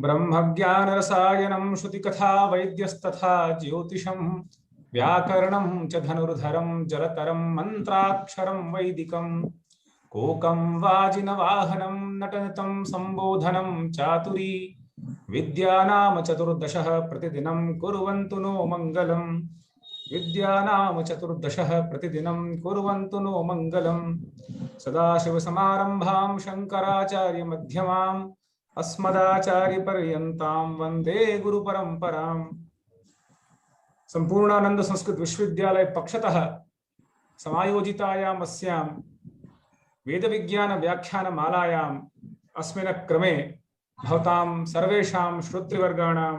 ब्रह्मज्ञान रसायनं श्रुतिकथा वैद्यस्तथा ज्योतिषं व्याकरणं च धनुर्धरं जलतरं मन्त्राक्षरं वैदिकं कोकं वाजिनवाहनं नटनतं संबोधनं चातुरी विद्यानाम चतुर्दशः प्रतिदिनं कुर्वन्तु नो मङ्गलम् विद्यानाम चतुर्दशः प्रतिदिनं कुर्वन्तु नो मङ्गलम् सदाशिवसमारम्भां शङ्कराचार्यमध्यमाम् अस्मदाचार्यपर्यन्तां वन्दे गुरुपरम्पराम्। संपूर्णानंद संस्कृत विश्वविद्यालय पक्षतः समायोजितायाम् अस्यां वेदविज्ञान व्याख्यानमालायाम् अस्मिन् क्रमे भवतां सर्वेषां श्रोतृवर्गाणां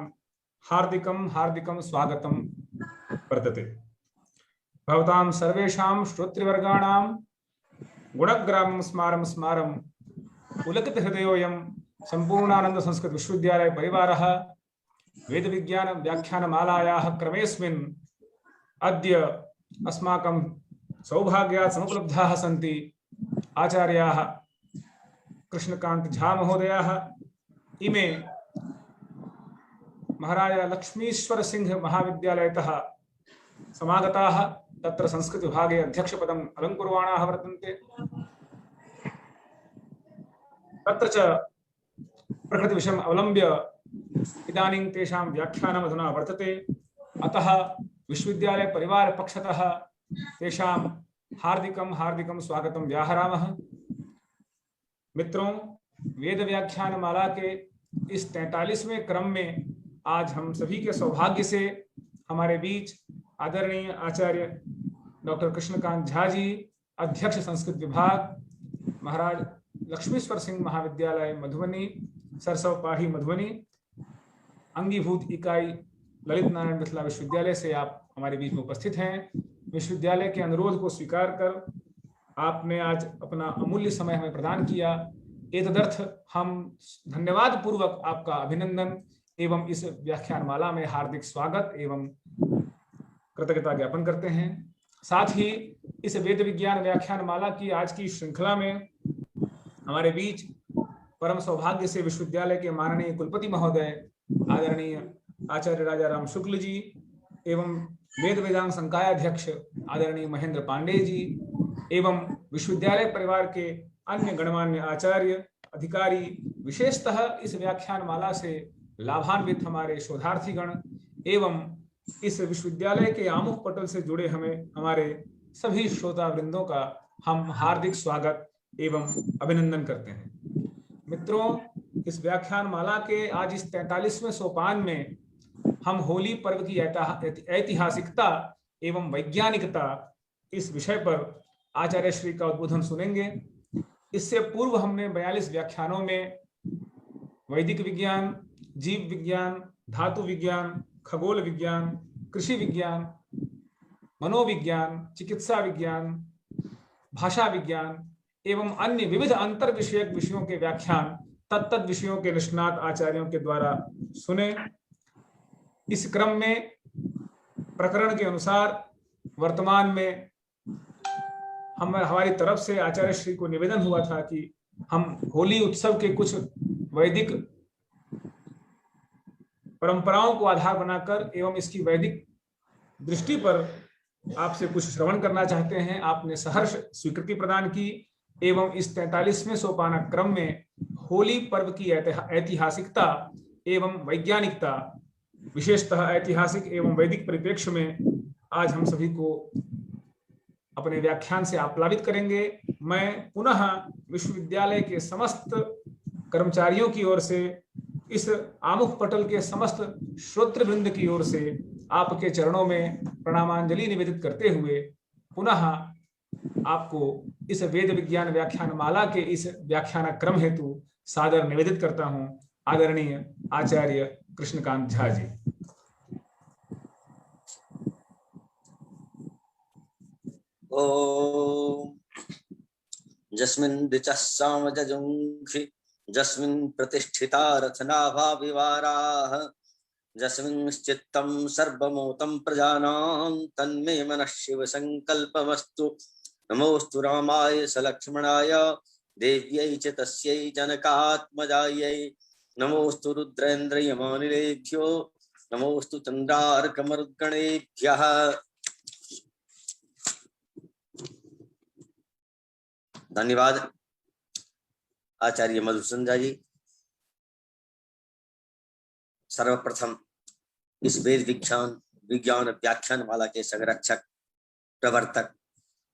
हार्दिकं स्वागतं वर्तते। भवतां सर्वेषां श्रोतृवर्गाणां गुणग्रामं स्मारं पुलकित हृदयोऽयं संपूर्णानंद संस्कृत विश्वविद्यालय परिवारः वेद विज्ञान व्याख्यानमालायाः क्रमेऽस्मिन् अद्य अस्माकं सौभाग्यात् समुपलब्धाः सन्ति आचार्याः कृष्णकांत झा महोदयाः। इमे महाराज लक्ष्मीश्वर सिंह महाविद्यालयतः समागताः, तत्र संस्कृत विभागे अध्यक्षपदम् अलङ्कुर्वाणाः वर्तन्ते। तत्र च प्रकृतिविषयम् अवलम्ब्य इदानीं तेषां व्याख्यानम् अधुना वर्तते। अतः विश्वविद्यालय परिवार पक्षतः तेषां हार्दिकं स्वागतं व्याहरामः। मित्रों, वेद व्याख्यानमाला के इस 43वें क्रम में आज हम सभी के सौभाग्य से हमारे बीच आदरणीय आचार्य डॉक्टर कृष्णकांत झा जी, अध्यक्ष संस्कृत विभाग, महाराज लक्ष्मीश्वर सिंह महाविद्यालय मधुबनी, सरसव पाही मधुबनी, अंगीभूत इकाई ललित नारायण मिथिला विश्वविद्यालय से आप हमारे बीच में उपस्थित हैं। विश्वविद्यालय के अनुरोध को स्वीकार कर आपने आज अपना अमूल्य समय हमें प्रदान किया। एतदर्थ हम धन्यवाद पूर्वक आपका अभिनंदन एवं इस व्याख्यानमाला में हार्दिक स्वागत एवं कृतज्ञता ज्ञापन करते हैं। साथ ही इस वेद विज्ञान व्याख्यानमाला की आज की श्रृंखला में हमारे बीच परम सौभाग्य से विश्वविद्यालय के माननीय कुलपति महोदय आदरणीय आचार्य राजा राम शुक्ल जी एवं वेद वेदांग संकायाध्यक्ष आदरणीय महेंद्र पांडे जी एवं विश्वविद्यालय परिवार के अन्य गणमान्य आचार्य अधिकारी, विशेषतः इस व्याख्यानमाला से लाभान्वित हमारे शोधार्थीगण एवं इस विश्वविद्यालय के आमुख पटल से जुड़े हमारे सभी श्रोता वृंदों का हम हार्दिक स्वागत एवं अभिनंदन करते हैं। मित्रों, इस व्याख्यानमाला के आज इस 43वें सोपान में हम होली पर्व की ऐतिहासिकता एवं वैज्ञानिकता इस विषय पर आचार्य श्री का उद्बोधन सुनेंगे। इससे पूर्व हमने 42 व्याख्यानों में वैदिक विज्ञान, जीव विज्ञान, धातु विज्ञान, खगोल विज्ञान, कृषि विज्ञान, मनोविज्ञान, चिकित्सा विज्ञान, भाषा विज्ञान एवं अन्य विविध अंतर विषयक विषयों के व्याख्यान तत्त विषयों के निष्णात आचार्यों के द्वारा सुने। इस क्रम में प्रकरण के अनुसार वर्तमान में हमारी तरफ से आचार्य श्री को निवेदन हुआ था कि हम होली उत्सव के कुछ वैदिक परंपराओं को आधार बनाकर एवं इसकी वैदिक दृष्टि पर आपसे कुछ श्रवण करना चाहते हैं। आपने सहर्ष स्वीकृति प्रदान की एवं इस 43वें सोपान क्रम में होली पर्व की ऐतिहासिकता एवं वैज्ञानिकता, विशेषतः ऐतिहासिक एवं वैदिक परिप्रेक्ष्य में आज हम सभी को अपने व्याख्यान से आप्लावित करेंगे। मैं पुनः विश्वविद्यालय के समस्त कर्मचारियों की ओर से, इस आमुख पटल के समस्त श्रोतृवृंद की ओर से आपके चरणों में प्रणामांजलि निवेदित करते हुए पुनः आपको इस वेद विज्ञान व्याख्यानमाला के इस व्याख्यान क्रम हेतु सादर निवेदित करता हूं। आदरणीय आचार्य कृष्णकांत झा जी। ओम जस्मिन् दिचः सामजजुंषि जस्मिन् प्रतिष्ठिता रचनाभा विवाराः जस्मिंश्चित्तं सर्वमूतं प्रजानां तन्मे मनः शिव संकल्पमस्तु। नमोस्तु रामाय सलक्ष्मणाय देव्यै च तस्यै जनकात्मजायै नमोस्तु रुद्रेन्द्र यमानिलेभ्यो नमोस्तु चंद्रार्कमरुद्गणेभ्यः। धन्यवाद आचार्य मधुसूदन जी। सर्वप्रथम इस वेद विज्ञान व्याख्यान माला के संरक्षक प्रवर्तक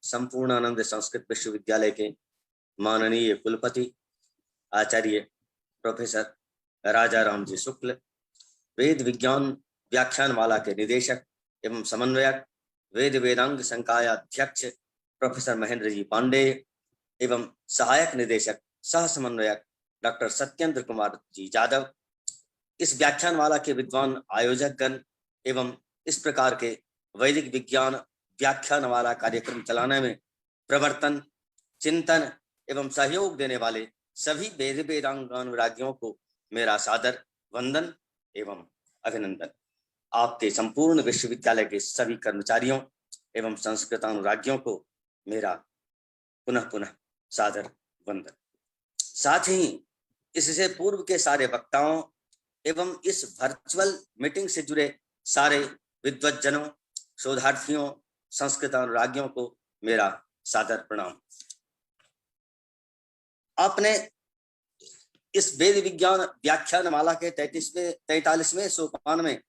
संपूर्णानंद संस्कृत विश्वविद्यालय के माननीय कुलपति आचार्य प्रोफेसर राजा राम जी शुक्ल, वेद विज्ञान व्याख्यान माला के निदेशक एवं समन्वयक वेद वेदांग संकाय अध्यक्ष प्रोफेसर महेंद्र जी पांडे एवं सहायक निदेशक सह समन्वयक डॉक्टर सत्येंद्र कुमार जी यादव, इस व्याख्यान माला के विद्वान आयोजक गण एवं इस प्रकार के वैदिक विज्ञान व्याख्यान वाला कार्यक्रम चलाने में प्रवर्तन, चिंतन एवं सहयोग देने वाले सभी वेद वेदांगानुरागियों को मेरा सादर वंदन एवं अभिनंदन। आपके संपूर्ण विश्वविद्यालय के सभी कर्मचारियों एवं संस्कृतानुरागियों को मेरा पुनः पुनः सादर वंदन। साथ ही इससे पूर्व के सारे वक्ताओं एवं इस वर्चुअल मीटिंग से जुड़े सारे विद्वज्जनों, शोधार्थियों, संस्कृतानुरागियों को मेरा सादर प्रणाम। आपने इस वेद विज्ञान व्याख्यान माला के 43वें सोपान में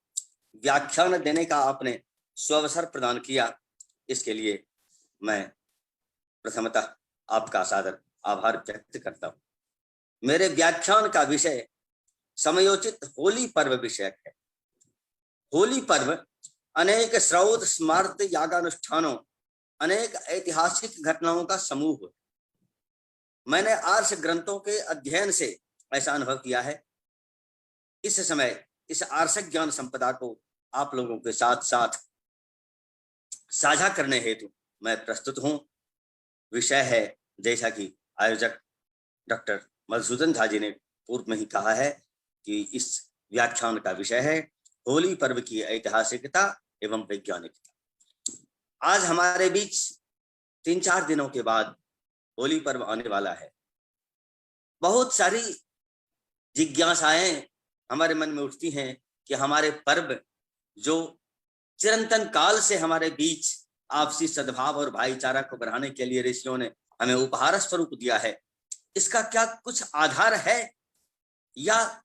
व्याख्यान देने का आपने स्वावसर प्रदान किया, इसके लिए मैं प्रथमतः आपका सादर आभार व्यक्त करता हूं। मेरे व्याख्यान का विषय समयोचित होली पर्व विषयक है। होली पर्व अनेक श्रौत स्मार्त यागानुष्ठानों, अनेक ऐतिहासिक घटनाओं का समूह है। मैंने आर्ष ग्रंथों के अध्ययन से ऐसा अनुभव किया है। इस समय इस आर्षक ज्ञान संपदा को आप लोगों के साथ साथ साझा करने हेतु मैं प्रस्तुत हूं। विषय है, जैसा कि आयोजक डॉक्टर मधुसूदन झा जी ने पूर्व में ही कहा है कि इस व्याख्यान का विषय है होली पर्व की ऐतिहासिकता एवं वैज्ञानिकता। आज हमारे बीच 3-4 दिनों के बाद होली पर्व आने वाला है। बहुत सारी जिज्ञासाएं हमारे मन में उठती हैं कि हमारे पर्व जो चिरंतन काल से हमारे बीच आपसी सद्भाव और भाईचारा को बढ़ाने के लिए ऋषियों ने हमें उपहार स्वरूप दिया है, इसका क्या कुछ आधार है या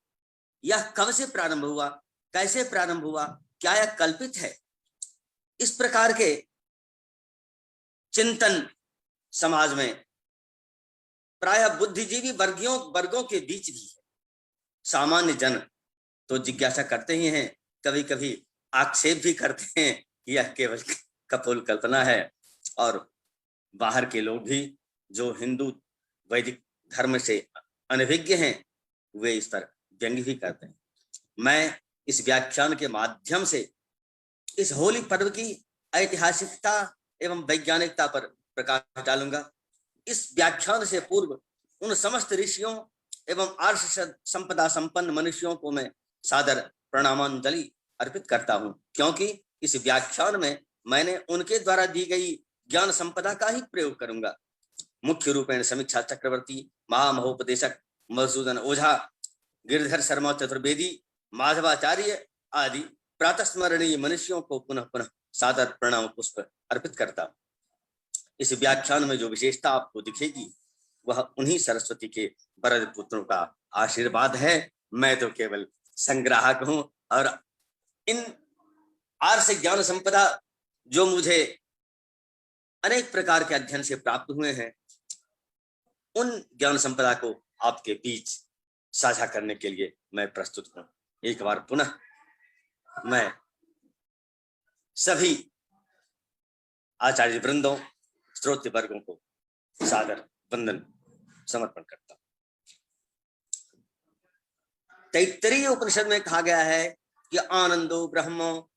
यह कब से प्रारंभ हुआ, कैसे प्रारंभ हुआ, क्या यह कल्पित है? इस प्रकार के चिंतन समाज में प्रायः बुद्धिजीवी वर्गों के बीच भी है। सामान्य जन तो जिज्ञासा करते ही हैं, कभी कभी आक्षेप भी करते हैं कि यह केवल कपोल कल्पना है, और बाहर के लोग भी जो हिंदू वैदिक धर्म से अनभिज्ञ हैं वे इस पर व्यंग्य भी करते हैं। मैं इस व्याख्यान के माध्यम से इस होली पर्व की ऐतिहासिकता एवं वैज्ञानिकता पर प्रकाश डालूंगा। इस व्याख्यान से पूर्व उन समस्त ऋषियों एवं आर्ष संपदा संपन्न मनुष्यों को मैं सादर प्रणामांजलि अर्पित करता हूं, क्योंकि इस व्याख्यान में मैंने उनके द्वारा दी गई ज्ञान संपदा का ही प्रयोग करूंगा। मुख्य रूपेण समीक्षा चक्रवर्ती, महामहोपदेशक मधुसूदन ओझा, गिरिधर शर्मा चतुर्वेदी, माधवाचार्य आदि प्रातस्मरणीय मनुष्यों को पुनः पुनः सादर प्रणाम पुष्प अर्पित करता हूं। इस व्याख्यान में जो विशेषता आपको दिखेगी वह उन्हीं सरस्वती के वरद पुत्रों का आशीर्वाद है। मैं तो केवल संग्राहक हूं, और इन आर्ष ज्ञान संपदा जो मुझे अनेक प्रकार के अध्ययन से प्राप्त हुए हैं, उन ज्ञान संपदा को आपके बीच साझा करने के लिए मैं प्रस्तुत हूं। एक बार पुनः मैं सभी आचार्य वृंदों, श्रोत्र वर्गों को सादर वंदन समर्पण करता हूं। तैत्तरीय उपनिषद में कहा गया है कि आनंदो ब्रह्मो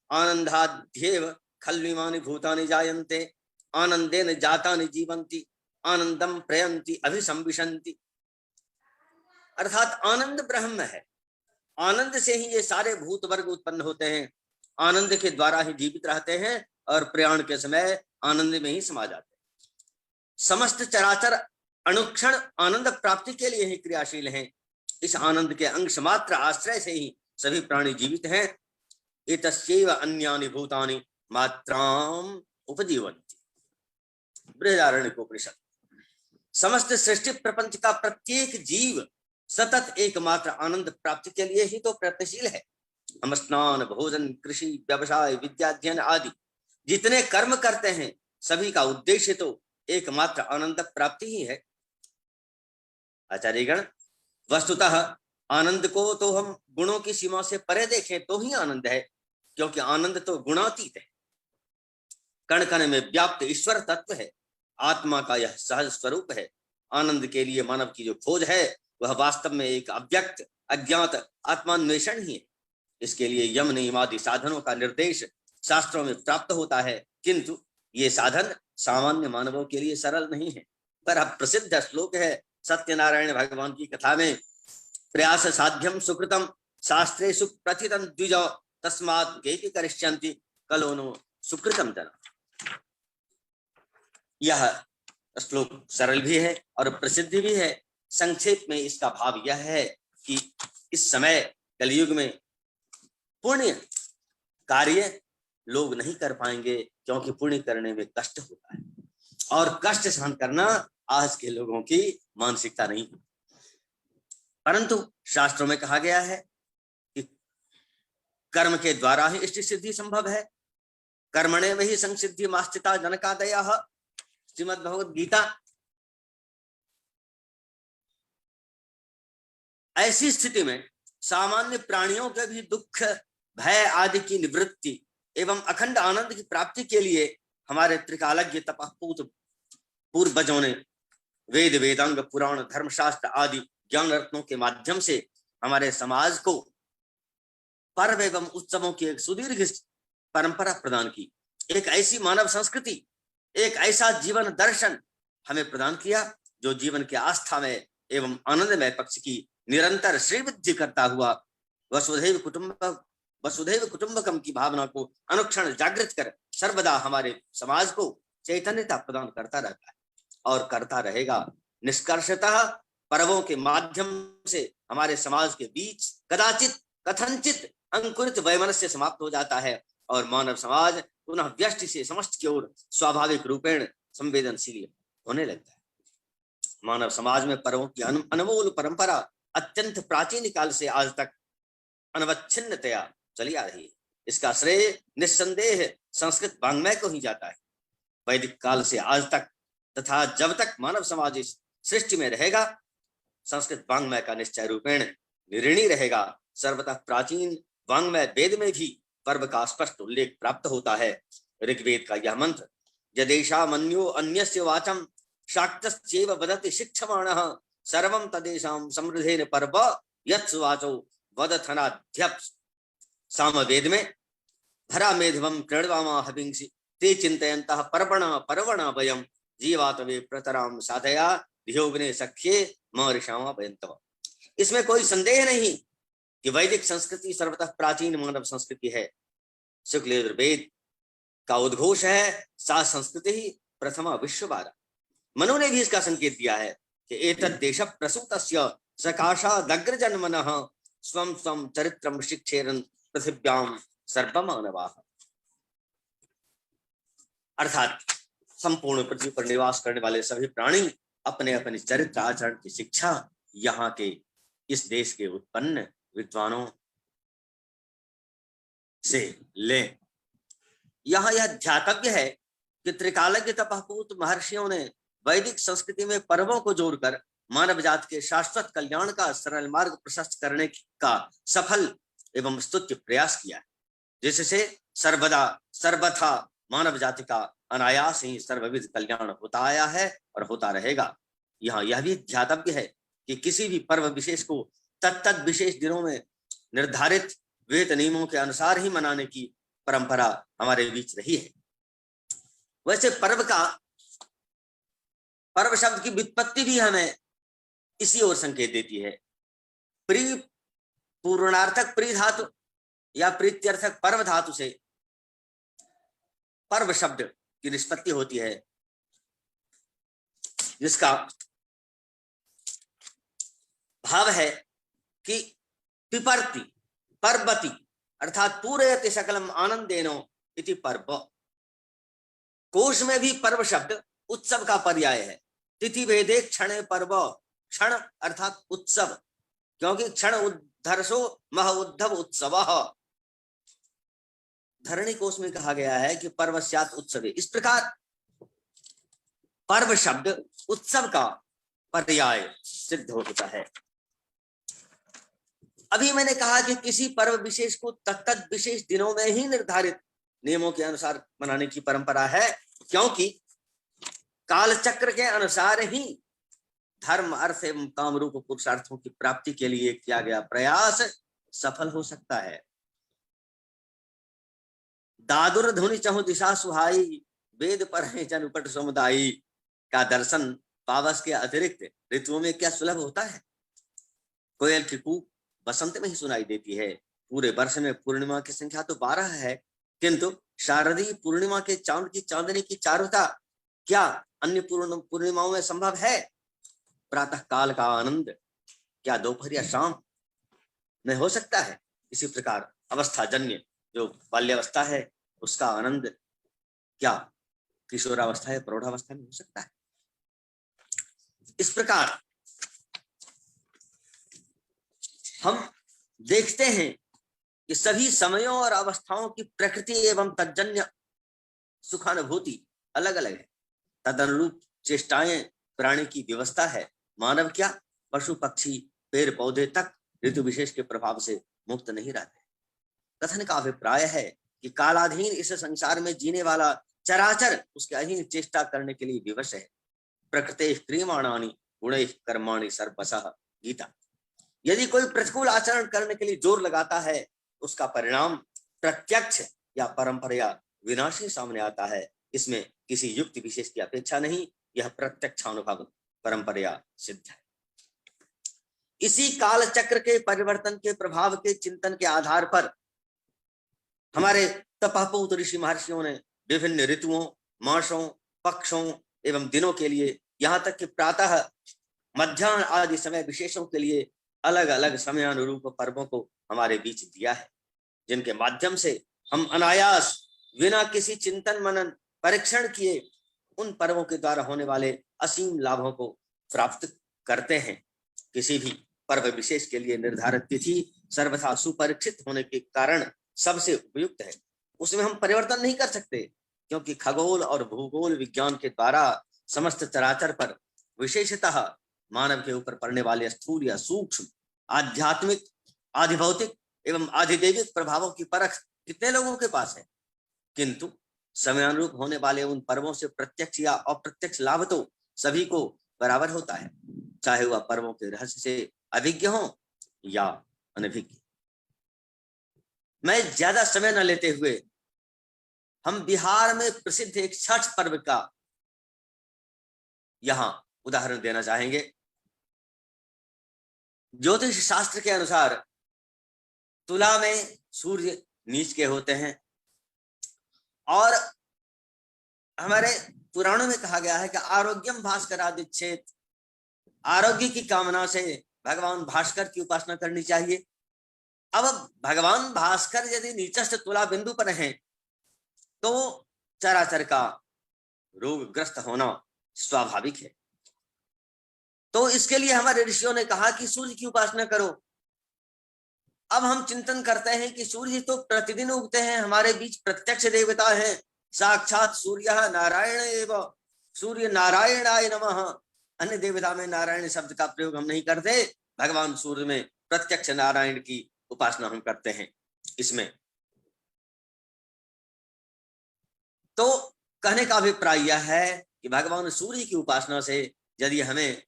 आनंदाध्येव खल्विमानि भूतानि जायन्ते आनंदेन जातानि जीवन्ति आनंदम प्रयन्ति अभिसंविशन्ति। अर्थात आनंद ब्रह्म है, आनंद से ही ये सारे भूत वर्ग उत्पन्न होते हैं, आनंद के द्वारा ही जीवित रहते हैं और प्रयाण के समय आनंद में ही समा जाते हैं। समस्त चराचर अनुक्षण आनंद प्राप्ति के लिए ही क्रियाशील हैं। इस आनंद के अंश मात्र आश्रय से ही सभी प्राणी जीवित हैं। एतस्यैव अन्यानि भूतानि मात्राम उपजीवन्ति। बृहदारण्यकोपनिषद। समस्त सृष्टि प्रपंच का प्रत्येक जीव सतत एकमात्र आनंद प्राप्ति के लिए ही तो प्रयत्नशील है। हम स्नान, भोजन, कृषि, व्यवसाय, विद्याध्ययन आदि जितने कर्म करते हैं सभी का उद्देश्य तो एकमात्र आनंद प्राप्ति ही है। आचार्यगण, वस्तुतः आनंद को तो हम गुणों की सीमा से परे देखें तो ही आनंद है, क्योंकि आनंद तो गुणातीत है, कण कण में व्याप्त ईश्वर तत्व है, आत्मा का यह सहज स्वरूप है। आनंद के लिए मानव की जो खोज है वह वास्तव में एक अव्यक्त अज्ञात आत्मान्वेषण ही है। इसके लिए यम नियम आदि साधनों का निर्देश शास्त्रों में प्राप्त होता है, किंतु ये साधन सामान्य मानवों के लिए सरल नहीं है। पर अब प्रसिद्ध श्लोक है सत्यनारायण भगवान की कथा में, प्रयास साध्यम सुकृतम शास्त्रेषु प्रथितं द्विज तस्मात् केपि करिष्यन्ति कलोनो सुकृतम जना। यह श्लोक सरल भी है और प्रसिद्ध भी है। संक्षेप में इसका भाव यह है कि इस समय कलयुग में पुण्य कार्य लोग नहीं कर पाएंगे, क्योंकि पुण्य करने में कष्ट होता है और कष्ट सहन करना आज के लोगों की मानसिकता नहीं है। परंतु शास्त्रों में कहा गया है कि कर्म के द्वारा ही इष्ट सिद्धि संभव है। कर्मणे में ही संसिद्धि मास्तिता जनकादयः, श्रीमद् भगवद गीता। ऐसी स्थिति में सामान्य प्राणियों के भी दुख, भय आदि की निवृत्ति एवं अखंड आनंद की प्राप्ति के लिए हमारे त्रिकालज्ञ तपःपूत पूर्वजों ने वेद, वेदांग, पुराण, धर्मशास्त्र आदि ज्ञान रत्नों के माध्यम से हमारे समाज को पर्व एवं उत्सवों की एक सुदीर्घ परंपरा प्रदान की। एक ऐसी मानव संस्कृति, एक ऐसा जीवन दर्शन हमें प्रदान किया जो जीवन के आस्था में एवं आनंदमय पक्ष की निरंतर श्रीवृद्धि करता हुआ वसुधैव कुटुंबकम की भावना को अनुक्षण जागृत कर सर्वदा हमारे समाज को चैतन्यता प्रदान करता रहता है और करता रहेगा। निष्कर्षतः पर्वों के माध्यम से हमारे समाज के बीच कदाचित कथनचित अंकुरित वैमनस्य समाप्त हो जाता है और मानव समाज पुनः व्यष्टि से समष्टि की ओर स्वाभाविक रूपेण संवेदनशील होने लगता है। मानव समाज में पर्वों की अनमोल परंपरा अत्यंत प्राचीन काल से आज तक अनवच्छिन्नतया चली आ रही है। इसका श्रेय निस्संदेह संस्कृत वाङ्मय को ही जाता है। वैदिक काल से आज तक तथा जब तक मानव समाज इस सृष्टि में रहेगा, संस्कृत वाङ्मय का निश्चय रूपेण ऋणी रहेगा। सर्वतः प्राचीन वाङ्मय वेद में भी पर्व का स्पष्ट उल्लेख प्राप्त होता है। ऋग्वेद का यह मंत्र, यदेशा मन्यो अन्यस्य वाचम शाक्तश्चैव वदति शिक्षमाणः सर्वं तदेषां समृद्धेन पर्व यत्सु वाचो वदथनाध्यप्स। सामवेद में भरा मेधवम कृण्वामा हविंसि ते चिन्तयन्तः पर्वणा वयं जीवातवे प्रतराम साधया धियोग्ने सख्ये महर्षामा वयन्तव। इसमें कोई संदेह नहीं कि वैदिक संस्कृति सर्वतः प्राचीन मानव संस्कृति है। शुक्ल यजुर्वेद का उद्घोष है सा संस्कृति ही प्रथमा विश्ववादा। मनु ने भी इसका संकेत दिया है कि एतद् देश प्रसूतस्य सकाशादग्रजन्मनः स्वं स्वं चरित्रं शिक्षेरन् पृथिव्यां सर्वमानवाः। अर्थात संपूर्ण पृथ्वी पर निवास करने वाले सभी प्राणी अपने अपने चरित्र आचरण की शिक्षा यहाँ के इस देश के उत्पन्न विद्वानों से लें। यहाँ यह ध्यातव्य है कि त्रिकालज्ञ तपःपूत महर्षियों ने वैदिक संस्कृति में पर्वों को जोड़कर मानव जाति के शाश्वत कल्याण का सरल मार्ग प्रशस्त करने का सफल एवं स्तुत्य प्रयास किया है, जिससे सर्वदा सर्वथा मानव जाति का अनायास ही सर्वविध कल्याण होता आया है और होता रहेगा। यहाँ यह भी ध्यातव्य है कि किसी भी पर्व विशेष को तत्त विशेष दिनों में निर्धारित विहित नियमों के अनुसार ही मनाने की परंपरा हमारे बीच रही है। वैसे पर्व शब्द की व्युत्पत्ति भी हमें इसी ओर संकेत देती है। पूर्णार्थक प्री धातु या प्रीत्यर्थक पर्व धातु से पर्व शब्द की निष्पत्ति होती है, जिसका भाव है कि पिपर्ति पर्वति अर्थात पूरयति सकलम आनंदेनो इति पर्व। कोश में भी पर्व शब्द उत्सव का पर्याय है। तिथि भेदे क्षण पर्व, क्षण अर्थात उत्सव, क्योंकि क्षण उद्धर्षो मह उद्धव उत्सव। धरणी कोश में कहा गया है कि पर्वस्यात् उत्सवे। इस प्रकार पर्व शब्द उत्सव का पर्याय सिद्ध होता है। अभी मैंने कहा कि किसी पर्व विशेष को तत्त विशेष दिनों में ही निर्धारित नियमों के अनुसार मनाने की परंपरा है, क्योंकि कालचक्र के अनुसार ही धर्म, अर्थ एवं काम रूप पुरुषार्थों की प्राप्ति के लिए किया गया प्रयास सफल हो सकता है। दादुर धुनि चहु दिशा सुहाई, वेद पर है जनपट समुदायी का दर्शन पावस के अतिरिक्त ऋतुओं में क्या सुलभ होता है? कोयल की कूक बसंत में ही सुनाई देती है। पूरे वर्ष में पूर्णिमा की संख्या तो 12 है, किंतु शारदीय पूर्णिमा के चांद की चांदनी की चारुता क्या अन्य पूर्णिमाओं में संभव है? प्रातः काल का आनंद क्या दोपहर या शाम में हो सकता है? इसी प्रकार अवस्थाजन्य जो बाल्यावस्था है उसका आनंद क्या किशोरावस्था या प्रौढ़ावस्था में हो सकता है? इस प्रकार हम देखते हैं कि सभी समयों और अवस्थाओं की प्रकृति एवं तज्जन्य सुखानुभूति अलग अलग है। तदनुरूप चेष्टाएं प्राणी की व्यवस्था है। मानव क्या, पशु पक्षी पेड़ पौधे तक ऋतु विशेष के प्रभाव से मुक्त नहीं रहते। कथन का अभिप्राय है कि कालाधीन इस संसार में जीने वाला चराचर उसके अधीन चेष्टा करने के लिए विवश है। प्रकृते क्रियमाणानि गुणैः कर्माणि सर्वशः, गीता। यदि कोई प्रतिकूल आचरण करने के लिए जोर लगाता है, उसका परिणाम प्रत्यक्ष या परंपरा विनाशी सामने आता है। इसमें किसी युक्ति विशेष की अपेक्षा नहीं, यह प्रत्यक्षानुभव परंपरा सिद्ध है। इसी काल चक्र के परिवर्तन के प्रभाव के चिंतन के आधार पर हमारे तपःपूत ऋषि महर्षियों ने विभिन्न ऋतुओं, मासों, पक्षों एवं दिनों के लिए, यहाँ तक कि प्रातः, मध्याह्न आदि समय विशेषों के लिए अलग अलग समयानुरूप पर्वों को हमारे बीच दिया है, जिनके माध्यम से हम अनायास बिना किसी चिंतन मनन परीक्षण किए उन पर्वों के द्वारा होने वाले असीम लाभों को प्राप्त करते हैं। किसी भी पर्व विशेष के लिए निर्धारित तिथि सर्वथा सुपरीक्षित होने के कारण सबसे उपयुक्त है। उसमें हम परिवर्तन नहीं कर सकते, क्योंकि खगोल और भूगोल विज्ञान के द्वारा समस्त चराचर पर, विशेषतः मानव के ऊपर पड़ने वाले स्थूल या सूक्ष्म, आध्यात्मिक, आधिभौतिक एवं आधिदैविक प्रभावों की परख कितने लोगों के पास है? किंतु समयानुरूप होने वाले उन पर्वों से प्रत्यक्ष या अप्रत्यक्ष लाभ तो सभी को बराबर होता है, चाहे वह पर्वों के रहस्य से अभिज्ञ हो या अनभिज्ञ। मैं ज्यादा समय न लेते हुए हम बिहार में प्रसिद्ध एक छठ पर्व का यहां उदाहरण देना चाहेंगे। ज्योतिष शास्त्र के अनुसार तुला में सूर्य नीच के होते हैं और हमारे पुराणों में कहा गया है कि आरोग्यम भास्करादिच्छेद, आरोग्य की कामना से भगवान भास्कर की उपासना करनी चाहिए। अब भगवान भास्कर यदि नीचस्थ तुला बिंदु पर हैं तो चराचर का रोगग्रस्त होना स्वाभाविक है। तो इसके लिए हमारे ऋषियों ने कहा कि सूर्य की उपासना करो। अब हम चिंतन करते हैं कि सूर्य तो प्रतिदिन उगते हैं, हमारे बीच प्रत्यक्ष देवता हैं, साक्षात सूर्य नारायण एवं सूर्य नारायणाय नमः। अन्य देवता में नारायण शब्द का प्रयोग हम नहीं करते, भगवान सूर्य में प्रत्यक्ष नारायण की उपासना हम करते हैं। इसमें तो कहने का अभिप्राय यह है कि भगवान सूर्य की उपासना से यदि हमें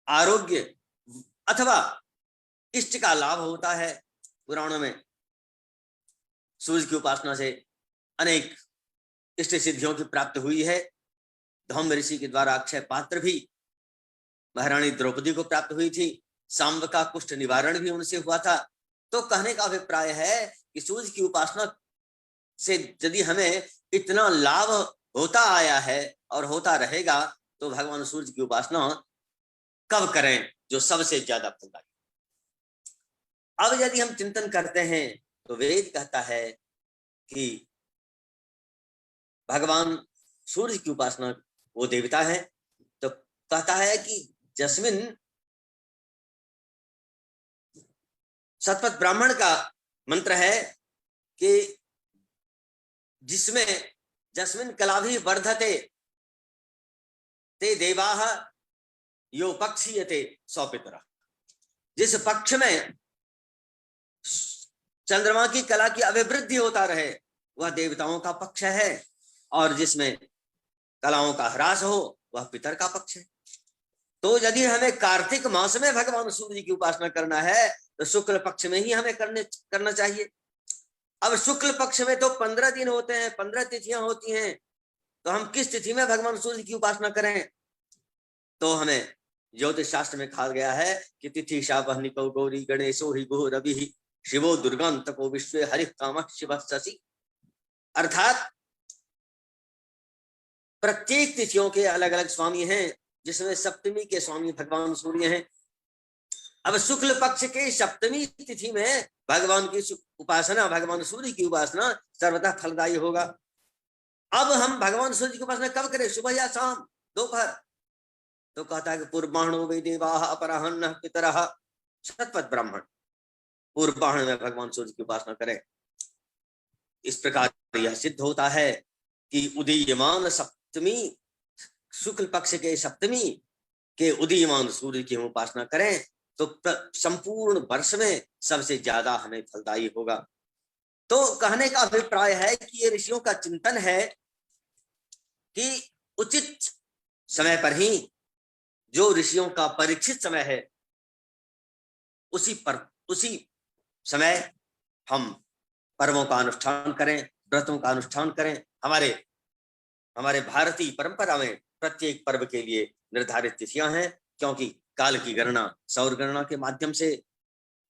आरोग्य अथवा इष्ट का लाभ होता है, पुराणों में सूर्य की उपासना से अनेक इष्ट सिद्धियों की प्राप्ति हुई है। धौम्य ऋषि के द्वारा अक्षय पात्र भी महारानी द्रौपदी को प्राप्त हुई थी, सांब का कुष्ठ निवारण भी उनसे हुआ था। तो कहने का अभिप्राय है कि सूर्य की उपासना से यदि हमें इतना लाभ होता आया है और होता रहेगा, तो भगवान सूर्य की उपासना कब करें जो सबसे ज्यादा फलदायी। अब यदि हम चिंतन करते हैं तो वेद कहता है कि भगवान सूर्य की उपासना वो देवता है, तो कहता है कि जस्मिन शतपथ ब्राह्मण का मंत्र है कि जिसमें जस्मिन कलाभि वर्धते ते देवाः यो पक्षीयते सौ पितरः, जिस पक्ष में चंद्रमा की कला की अभिवृद्धि होता रहे वह देवताओं का पक्ष है, और जिसमें कलाओं का ह्रास हो वह पितर का पक्ष है। तो यदि हमें कार्तिक मास में भगवान सूर्य की उपासना करना है तो शुक्ल पक्ष में ही हमें करना चाहिए। अब शुक्ल पक्ष में तो 15 दिन होते हैं, 15 तिथियां होती हैं, तो हम किस तिथि में भगवान सूर्य की उपासना करें? तो हमें ज्योतिष शास्त्र में कहा गया है कि तिथि शावह निको गौरी गणेशो हि गुह रवि शिवो दुर्गांतको विश्वे हरि कामः शिवः शशि, अर्थात प्रत्येक तिथियों के अलग अलग स्वामी हैं, जिसमें सप्तमी के स्वामी भगवान सूर्य हैं। अब शुक्ल पक्ष के सप्तमी तिथि में भगवान की उपासना, भगवान सूर्य की उपासना सर्वथा फलदायी होगा। अब हम भगवान सूर्य की उपासना कब करें, सुबह या शाम, दोपहर? तो कहता है कि पूर्वाह्नो वे देवाः अपराह्नः पितरः, शतपथ ब्राह्मण पूर्वाह्न में भगवान सूर्य की उपासना करें। इस प्रकार यह सिद्ध होता है कि उदीयमान सप्तमी, शुक्ल पक्ष के सप्तमी के उदीयमान सूर्य की हम उपासना करें तो संपूर्ण वर्ष में सबसे ज्यादा हमें फलदायी होगा। तो कहने का अभिप्राय है कि ये ऋषियों का चिंतन है कि उचित समय पर ही, जो ऋषियों का परीक्षित समय है, उसी समय हम पर्वों का अनुष्ठान करें, व्रतों का अनुष्ठान करें। हमारे भारतीय परंपरा में प्रत्येक पर्व के लिए निर्धारित तिथियां हैं, क्योंकि काल की गणना सौर गणना के माध्यम से,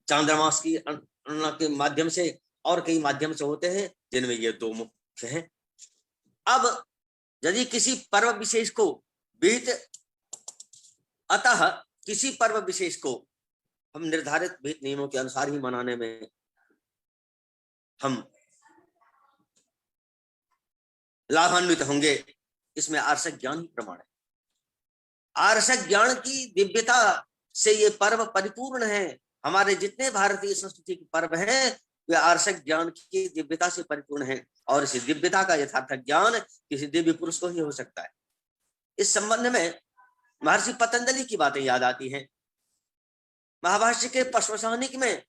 चांद्रमास की गणना के माध्यम से और कई माध्यम से होते हैं, जिनमें ये दो मुख्य हैं। अब यदि किसी पर्व विशेष को अतः किसी पर्व विशेष को हम निर्धारित विहित नियमों के अनुसार ही मनाने में हम लाभान्वित होंगे, इसमें आर्षक ज्ञान ही प्रमाण है। आर्षक ज्ञान की दिव्यता से ये पर्व परिपूर्ण है। हमारे जितने भारतीय संस्कृति के पर्व हैं वे आर्षक ज्ञान की दिव्यता से परिपूर्ण हैं, और इस दिव्यता का यथार्थ ज्ञान किसी दिव्य पुरुष को ही हो सकता है। इस संबंध में महर्षि पतंजलि की बातें याद आती हैं। महाभाष्य के पश्वसाहनिक में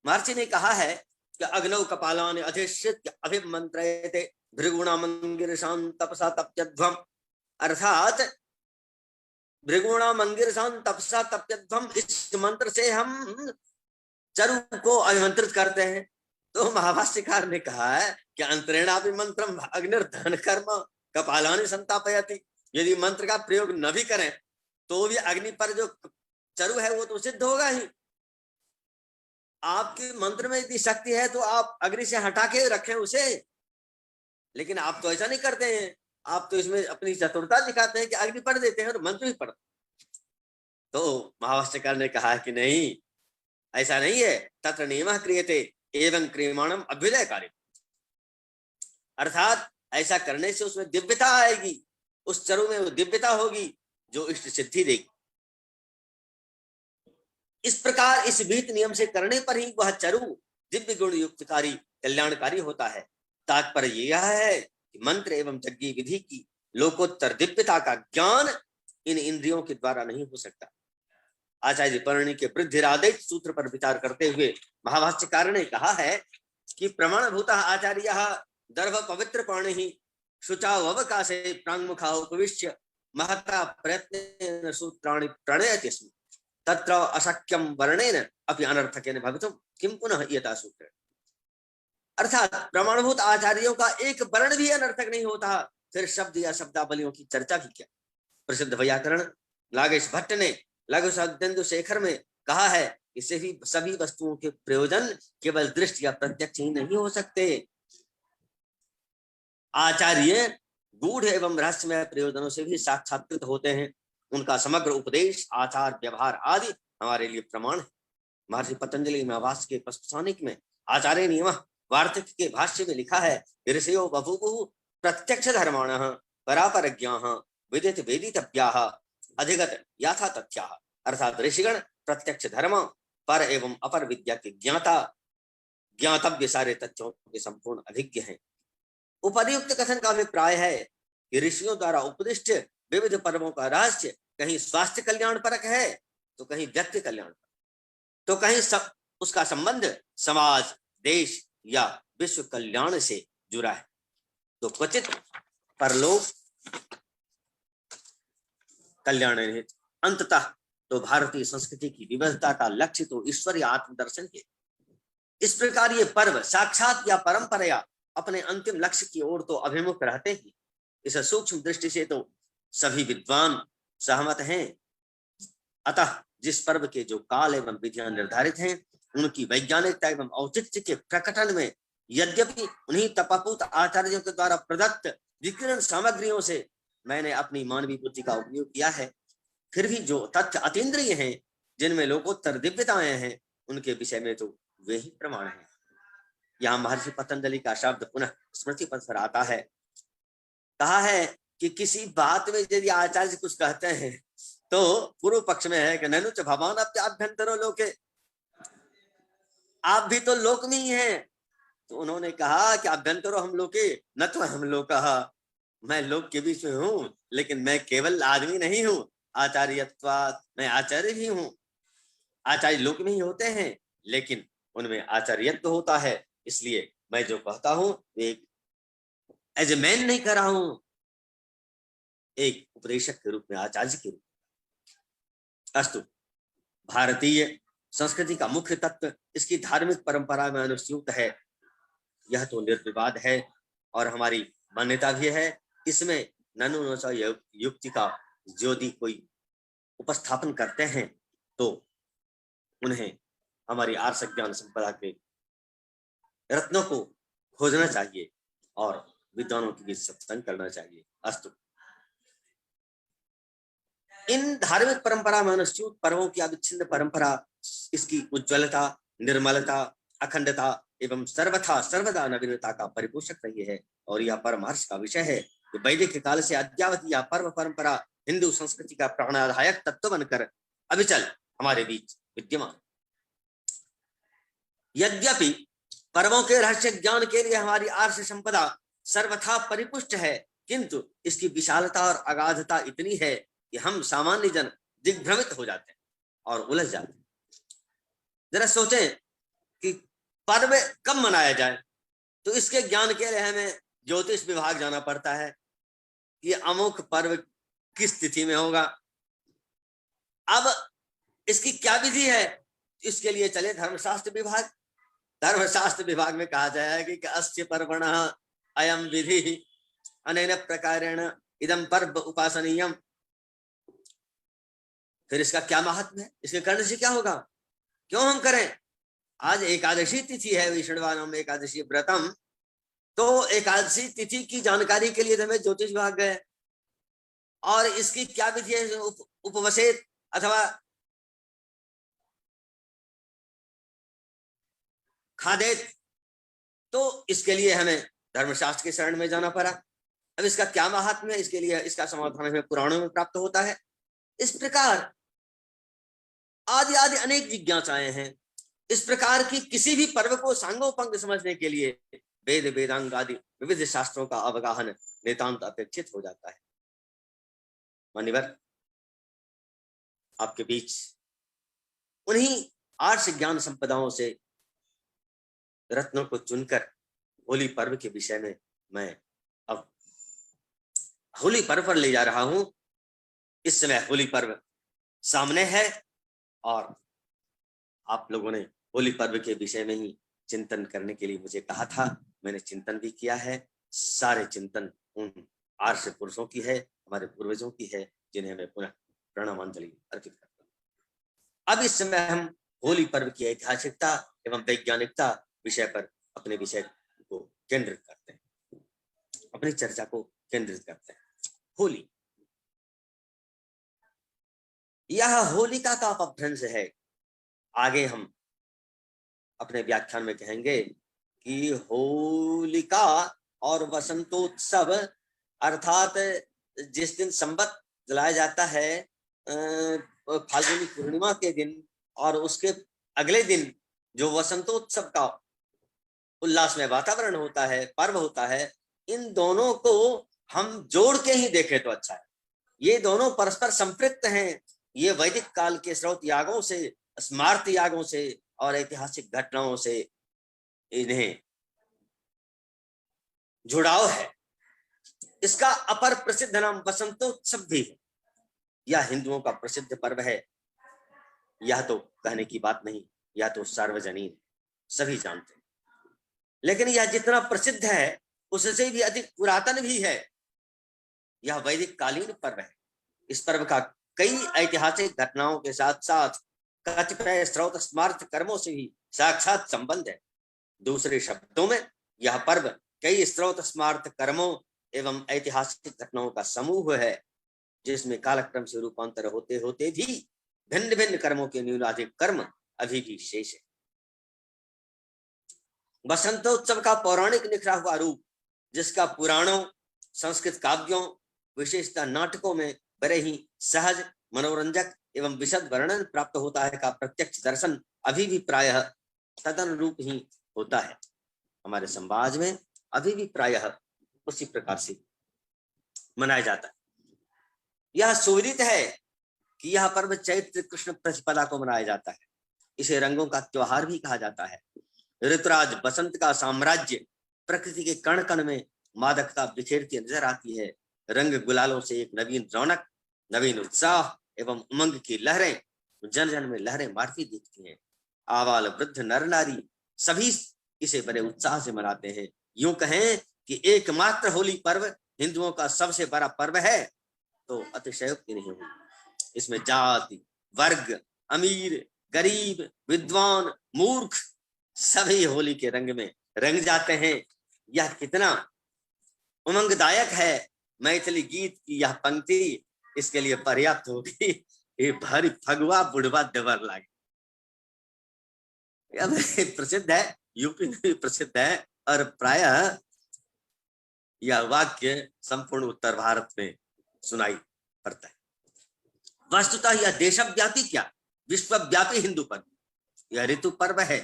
महर्षि ने कहा है कि अग्नौ कपालानि अधिश्रित्य अभिमंत्रयते भृगुणामंगिरशां तपसा तप्यध्वम, अर्थात भृगुणामंगिरशां तपसा तप्यध्वम, इस मंत्र से हम चरु को अभिमंत्रित करते हैं। तो महाभाष्यकार ने कहा है कि अंतरेणापि मंत्रम अग्निर्दहन कर्म कपालानि संतापयति, यदि मंत्र का प्रयोग न भी करें तो भी अग्नि पर जो चरु है वो तो सिद्ध होगा ही। आपके मंत्र में इतनी शक्ति है तो आप अग्नि से हटा के रखें उसे, लेकिन आप तो ऐसा नहीं करते हैं। आप तो इसमें अपनी चतुरता दिखाते हैं कि अग्नि पढ़ देते हैं और मंत्र भी पढ़ते। तो महाभाष्यकार ने कहा कि नहीं, ऐसा नहीं है। तत्र नियमः क्रियते एवं क्रियमाणम अभ्युदय कार्य, अर्थात ऐसा करने से उसमें दिव्यता आएगी, उस चरु में वो दिव्यता होगी जो इष्ट सिद्धि देगी। इस प्रकार इस विहित नियम से करने पर ही वह चरु दिव्य गुण युक्तकारी कल्याणकारी होता है। तात्पर्य यह है कि मंत्र एवं यज्ञ विधि की लोकोत्तर दिव्यता का ज्ञान इन इंद्रियों के द्वारा नहीं हो सकता। आचार्य पर्णी के वृद्धिरादेश सूत्र पर विचार करते हुए महाभाष्यकार ने कहा है कि प्रमाणभूतः आचार्यः दर्भ पवित्र पाणिः शुचावकाशे प्राङ्मुखा उपविश्य महता प्रयत्नेन सूत्राणि प्रणयति स्म, तत्र अशक्यम वर्णेन अपि अनर्थकेन भवितुं किं पुनः यथा सूत्र। अर्थात प्रमाणभूत आचार्यों का एक वर्ण भी अनर्थक नहीं होता, फिर शब्द या शब्दावलियों की चर्चा भी क्या। प्रसिद्ध व्याकरण नागेश भट्ट ने लघु शब्देन्दु शेखर में कहा है कि सभी वस्तुओं के प्रयोजन केवल दृष्टि या प्रत्यक्ष ही नहीं हो सकते। आचार्य गूढ़ एवं रहस्यमय प्रयोजनों से भी साक्षात्कृत होते हैं। उनका समग्र उपदेश, आचार, व्यवहार आदि हमारे लिए प्रमाण है। महर्षि पतंजलि महाभाष्य के प्रस्थानिक में आचार्य नियम वार्तिक के भाष्य में लिखा है, ऋषयो बभूवुः प्रत्यक्ष धर्माणः परापरज्ञाः विदित वेदितव्याः अधिगत याथा तथ्याः। अर्थात ऋषिगण प्रत्यक्ष धर्म पर एवं अपर विद्या के ज्ञाता, ज्ञातव्य सारे तथ्यों के संपूर्ण अभिज्ञ हैं। उपर्युक्त कथन का अभिप्राय है कि ऋषियों द्वारा उपदिष्ट विविध पर्वों का रहस्य कहीं स्वास्थ्य कल्याण परक है, तो कहीं व्यक्ति कल्याण परक, तो कहीं उसका संबंध समाज, देश या विश्व कल्याण से जुड़ा है, तो क्वचित परलोक कल्याण निहित। अंततः तो भारतीय संस्कृति की विविधता का लक्ष्य तो ईश्वरीय आत्मदर्शन है। इस प्रकार ये पर्व साक्षात या परंपरा अपने अंतिम लक्ष्य की ओर तो अभिमुख रहते ही, इस सूक्ष्म दृष्टि से तो सभी विद्वान सहमत हैं। अतः जिस पर्व के जो काल एवं विधियां निर्धारित हैं, उनकी वैज्ञानिकता एवं औचित्य के प्रकटन में यद्यपि उन्हीं तपपूत आचार्यों के द्वारा प्रदत्त विकिरण सामग्रियों से मैंने अपनी मानवीय बुद्धि का उपयोग किया है, फिर भी जो तथ्य अतीन्द्रिय हैं, जिनमें लोकोत्तर दिव्यताएं हैं, उनके विषय में तो वे ही प्रमाण हैं। यहाँ महर्षि पतंजलि का शब्द पुनः स्मृति पथ पर आता है। कहा है कि किसी बात में यदि आचार्य कुछ कहते हैं तो पूर्व पक्ष में है कि ननु च भवान अभ्यंतरो लोके, आप भी तो लोक में ही हैं। तो उन्होंने कहा कि अभ्यंतरो हम लोके न तो हम लोग कहा, मैं लोक के बीच में हूं, लेकिन मैं केवल आदमी नहीं हूं, आचार्यत्वात् मैं आचार्य भी हूं। आचार्य लोक में ही होते हैं, लेकिन उनमें आचार्यत्व होता है, इसलिए मैं जो कहता हूं एक एज ए मैन नहीं कर रहा हूं, एक उपदेशक के रूप में, आचार्य के रूप में। अस्तु, भारतीय संस्कृति का मुख्य तत्व इसकी धार्मिक परंपरा में अनुस्यूत है, यह तो निर्विवाद है और हमारी मान्यता भी है। इसमें ननु युक्ति का यदि कोई उपस्थापन करते हैं तो उन्हें हमारी आर्ष ज्ञान संपदा के रत्नों को खोजना चाहिए और विद्वानों के बीच सत्संग करना चाहिए। अस्तु, इन धार्मिक परंपरा में अनुस्यूत पर्वों की अविच्छिन्न परंपरा इसकी उज्ज्वलता, निर्मलता, अखंडता एवं सर्वथा सर्वदा नवीनता का परिपोषक रही है। और यह परमहर्ष का विषय है कि वैदिक काल से अद्यावधि यह पर्व परंपरा हिंदू संस्कृति का प्राणदायक तत्व बनकर अविचल हमारे बीच विद्यमान। यद्यपि पर्वों के रहस्य ज्ञान के लिए हमारी आर्ष संपदा सर्वथा परिपुष्ट है, किंतु इसकी विशालता और अगाधता इतनी है कि हम सामान्य जन दिग्भ्रमित हो जाते हैं और उलझ जाते हैं। जरा सोचें कि पर्व कब मनाया जाए, तो इसके ज्ञान के लिए हमें ज्योतिष विभाग जाना पड़ता है कि अमुक पर्व किस तिथि में होगा। अब इसकी क्या विधि है, इसके लिए चले धर्मशास्त्र विभाग। धर्मशास्त्र विभाग में कहा जाएगा कि अस्य पर्वणः अयम विधि अनेन प्रकारेण इदम पर्व उपासनीयम। फिर इसका क्या महत्व है, इसके करने से क्या होगा, क्यों हम करें। आज एकादशी तिथि है, वैष्णवानाम एकादशी व्रतम, तो एकादशी तिथि की जानकारी के लिए हमें ज्योतिष विभाग गए और इसकी क्या विधि है, उपवसेत अथवा खादेत, तो इसके लिए हमें धर्मशास्त्र के शरण में जाना पड़ा। अब इसका क्या महात्म्य है, इसके लिए इसका समाधान हमें पुराणों में प्राप्त होता है। इस प्रकार आदि आदि अनेक जिज्ञासाएं हैं। इस प्रकार की किसी भी पर्व को सांगोपांग समझने के लिए वेद वेदांग आदि विविध शास्त्रों का अवगाहन नितांत अपेक्षित हो जाता है। मान्यवर, आपके बीच उन्हीं आर्ष ज्ञान संपदाओं से रत्नों को चुनकर होली पर्व के विषय में मैं अब होली पर्व पर ले जा रहा हूं। इस समय होली पर्व सामने है और आप लोगों ने होली पर्व के विषय में ही चिंतन करने के लिए मुझे कहा था, मैंने चिंतन भी किया है। सारे चिंतन उन आर्ष पुरुषों की है, हमारे पूर्वजों की है, जिन्हें मैं पुनः प्रणामांजलि अर्पित करता हूं। अब इस समय हम होली पर्व की ऐतिहासिकता एवं वैज्ञानिकता विषय पर अपने विषय को केंद्रित करते हैं, अपनी चर्चा को केंद्रित करते हैं। होली, यह होलिका का अपभ्रंश है। आगे हम अपने व्याख्यान में कहेंगे कि होलिका और वसंतोत्सव अर्थात जिस दिन संवत जलाया जाता है फाल्गुनी पूर्णिमा के दिन, और उसके अगले दिन जो वसंतोत्सव का उल्लास में वातावरण होता है, पर्व होता है, इन दोनों को हम जोड़ के ही देखें तो अच्छा है। ये दोनों परस्पर संपृक्त हैं। ये वैदिक काल के स्रोत यागों से, स्मार्त यागों से और ऐतिहासिक घटनाओं से इन्हें जुड़ाव है। इसका अपर प्रसिद्ध नाम वसंतोत्सव भी है। यह हिंदुओं का प्रसिद्ध पर्व है। यह तो कहने की बात नहीं, यह तो सार्वजनीन, सभी जानते हैं। लेकिन यह जितना प्रसिद्ध है उससे भी अधिक पुरातन भी है। यह वैदिक कालीन पर्व है। इस पर्व का कई ऐतिहासिक घटनाओं के साथ साथ कतिपय स्रोत स्मार्त कर्मों से भी साक्षात संबंध है। दूसरे शब्दों में यह पर्व कई स्रोत स्मार्त कर्मों एवं ऐतिहासिक घटनाओं का समूह है, जिसमें कालक्रम से रूपांतर होते होते भी भिन्न भिन्न कर्मों के न्यूनाधिक कर्म अभी भी शेष है। वसंतोत्सव का पौराणिक निखरा हुआ रूप, जिसका पुराणों, संस्कृत काव्यों, विशेषतः नाटकों में बड़े ही सहज, मनोरंजक एवं विशद वर्णन प्राप्त होता है, का प्रत्यक्ष दर्शन अभी भी प्रायः तदनुरूप ही होता है। हमारे समाज में अभी भी प्रायः उसी प्रकार से मनाया जाता है। यह सुविदित है कि यह पर्व चैत्र कृष्ण प्रतिपदा को मनाया जाता है। इसे रंगों का त्योहार भी कहा जाता है। ऋतुराज बसंत का साम्राज्य प्रकृति के कण कण में मादकता बिखेरती नजर आती है। रंग गुलालों से एक नवीन रौनक, नवीन उत्साह एवं उमंग की लहरें जन जन में लहरें मारती दिखती हैं। आबाल वृद्ध नर नारी सभी इसे बड़े उत्साह से मनाते हैं। यूं कहें कि एकमात्र होली पर्व हिंदुओं का सबसे बड़ा पर्व है तो अतिशयोक्ति नहीं होगी। इसमें जाति, वर्ग, अमीर, गरीब, विद्वान, मूर्ख सभी होली के रंग में रंग जाते हैं। यह कितना उमंगदायक है। मैथिली गीत की यह पंक्ति इसके लिए पर्याप्त होगी। ये भारी फगुआ बुढ़वा देवर लागे, यह प्रसिद्ध है, यूपी में भी प्रसिद्ध है और प्रायः यह वाक्य संपूर्ण उत्तर भारत में सुनाई पड़ता है। वस्तुतः यह देशव्यापी क्या विश्वव्यापी हिंदू पर्व, यह ऋतु पर्व है।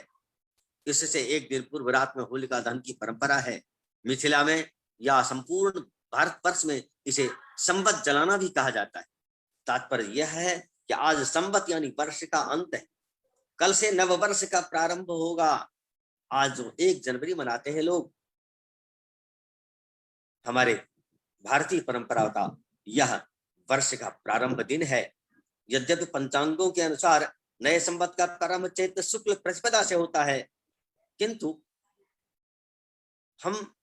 इससे एक दिन पूर्व रात में होलिका दहन की परंपरा है। मिथिला में या संपूर्ण भारतवर्ष में इसे संवत जलाना भी कहा जाता है। तात्पर्य यह है कि आज संवत यानी वर्ष का अंत है, कल से नव वर्ष का प्रारंभ होगा। आज जो 1 जनवरी मनाते हैं लोग, हमारे भारतीय परंपरा का यह वर्ष का प्रारंभ दिन है। यद्यपि पंचांगों के अनुसार नए संवत का प्रारंभ चैत्र शुक्ल प्रतिपदा से होता है, किंतु हम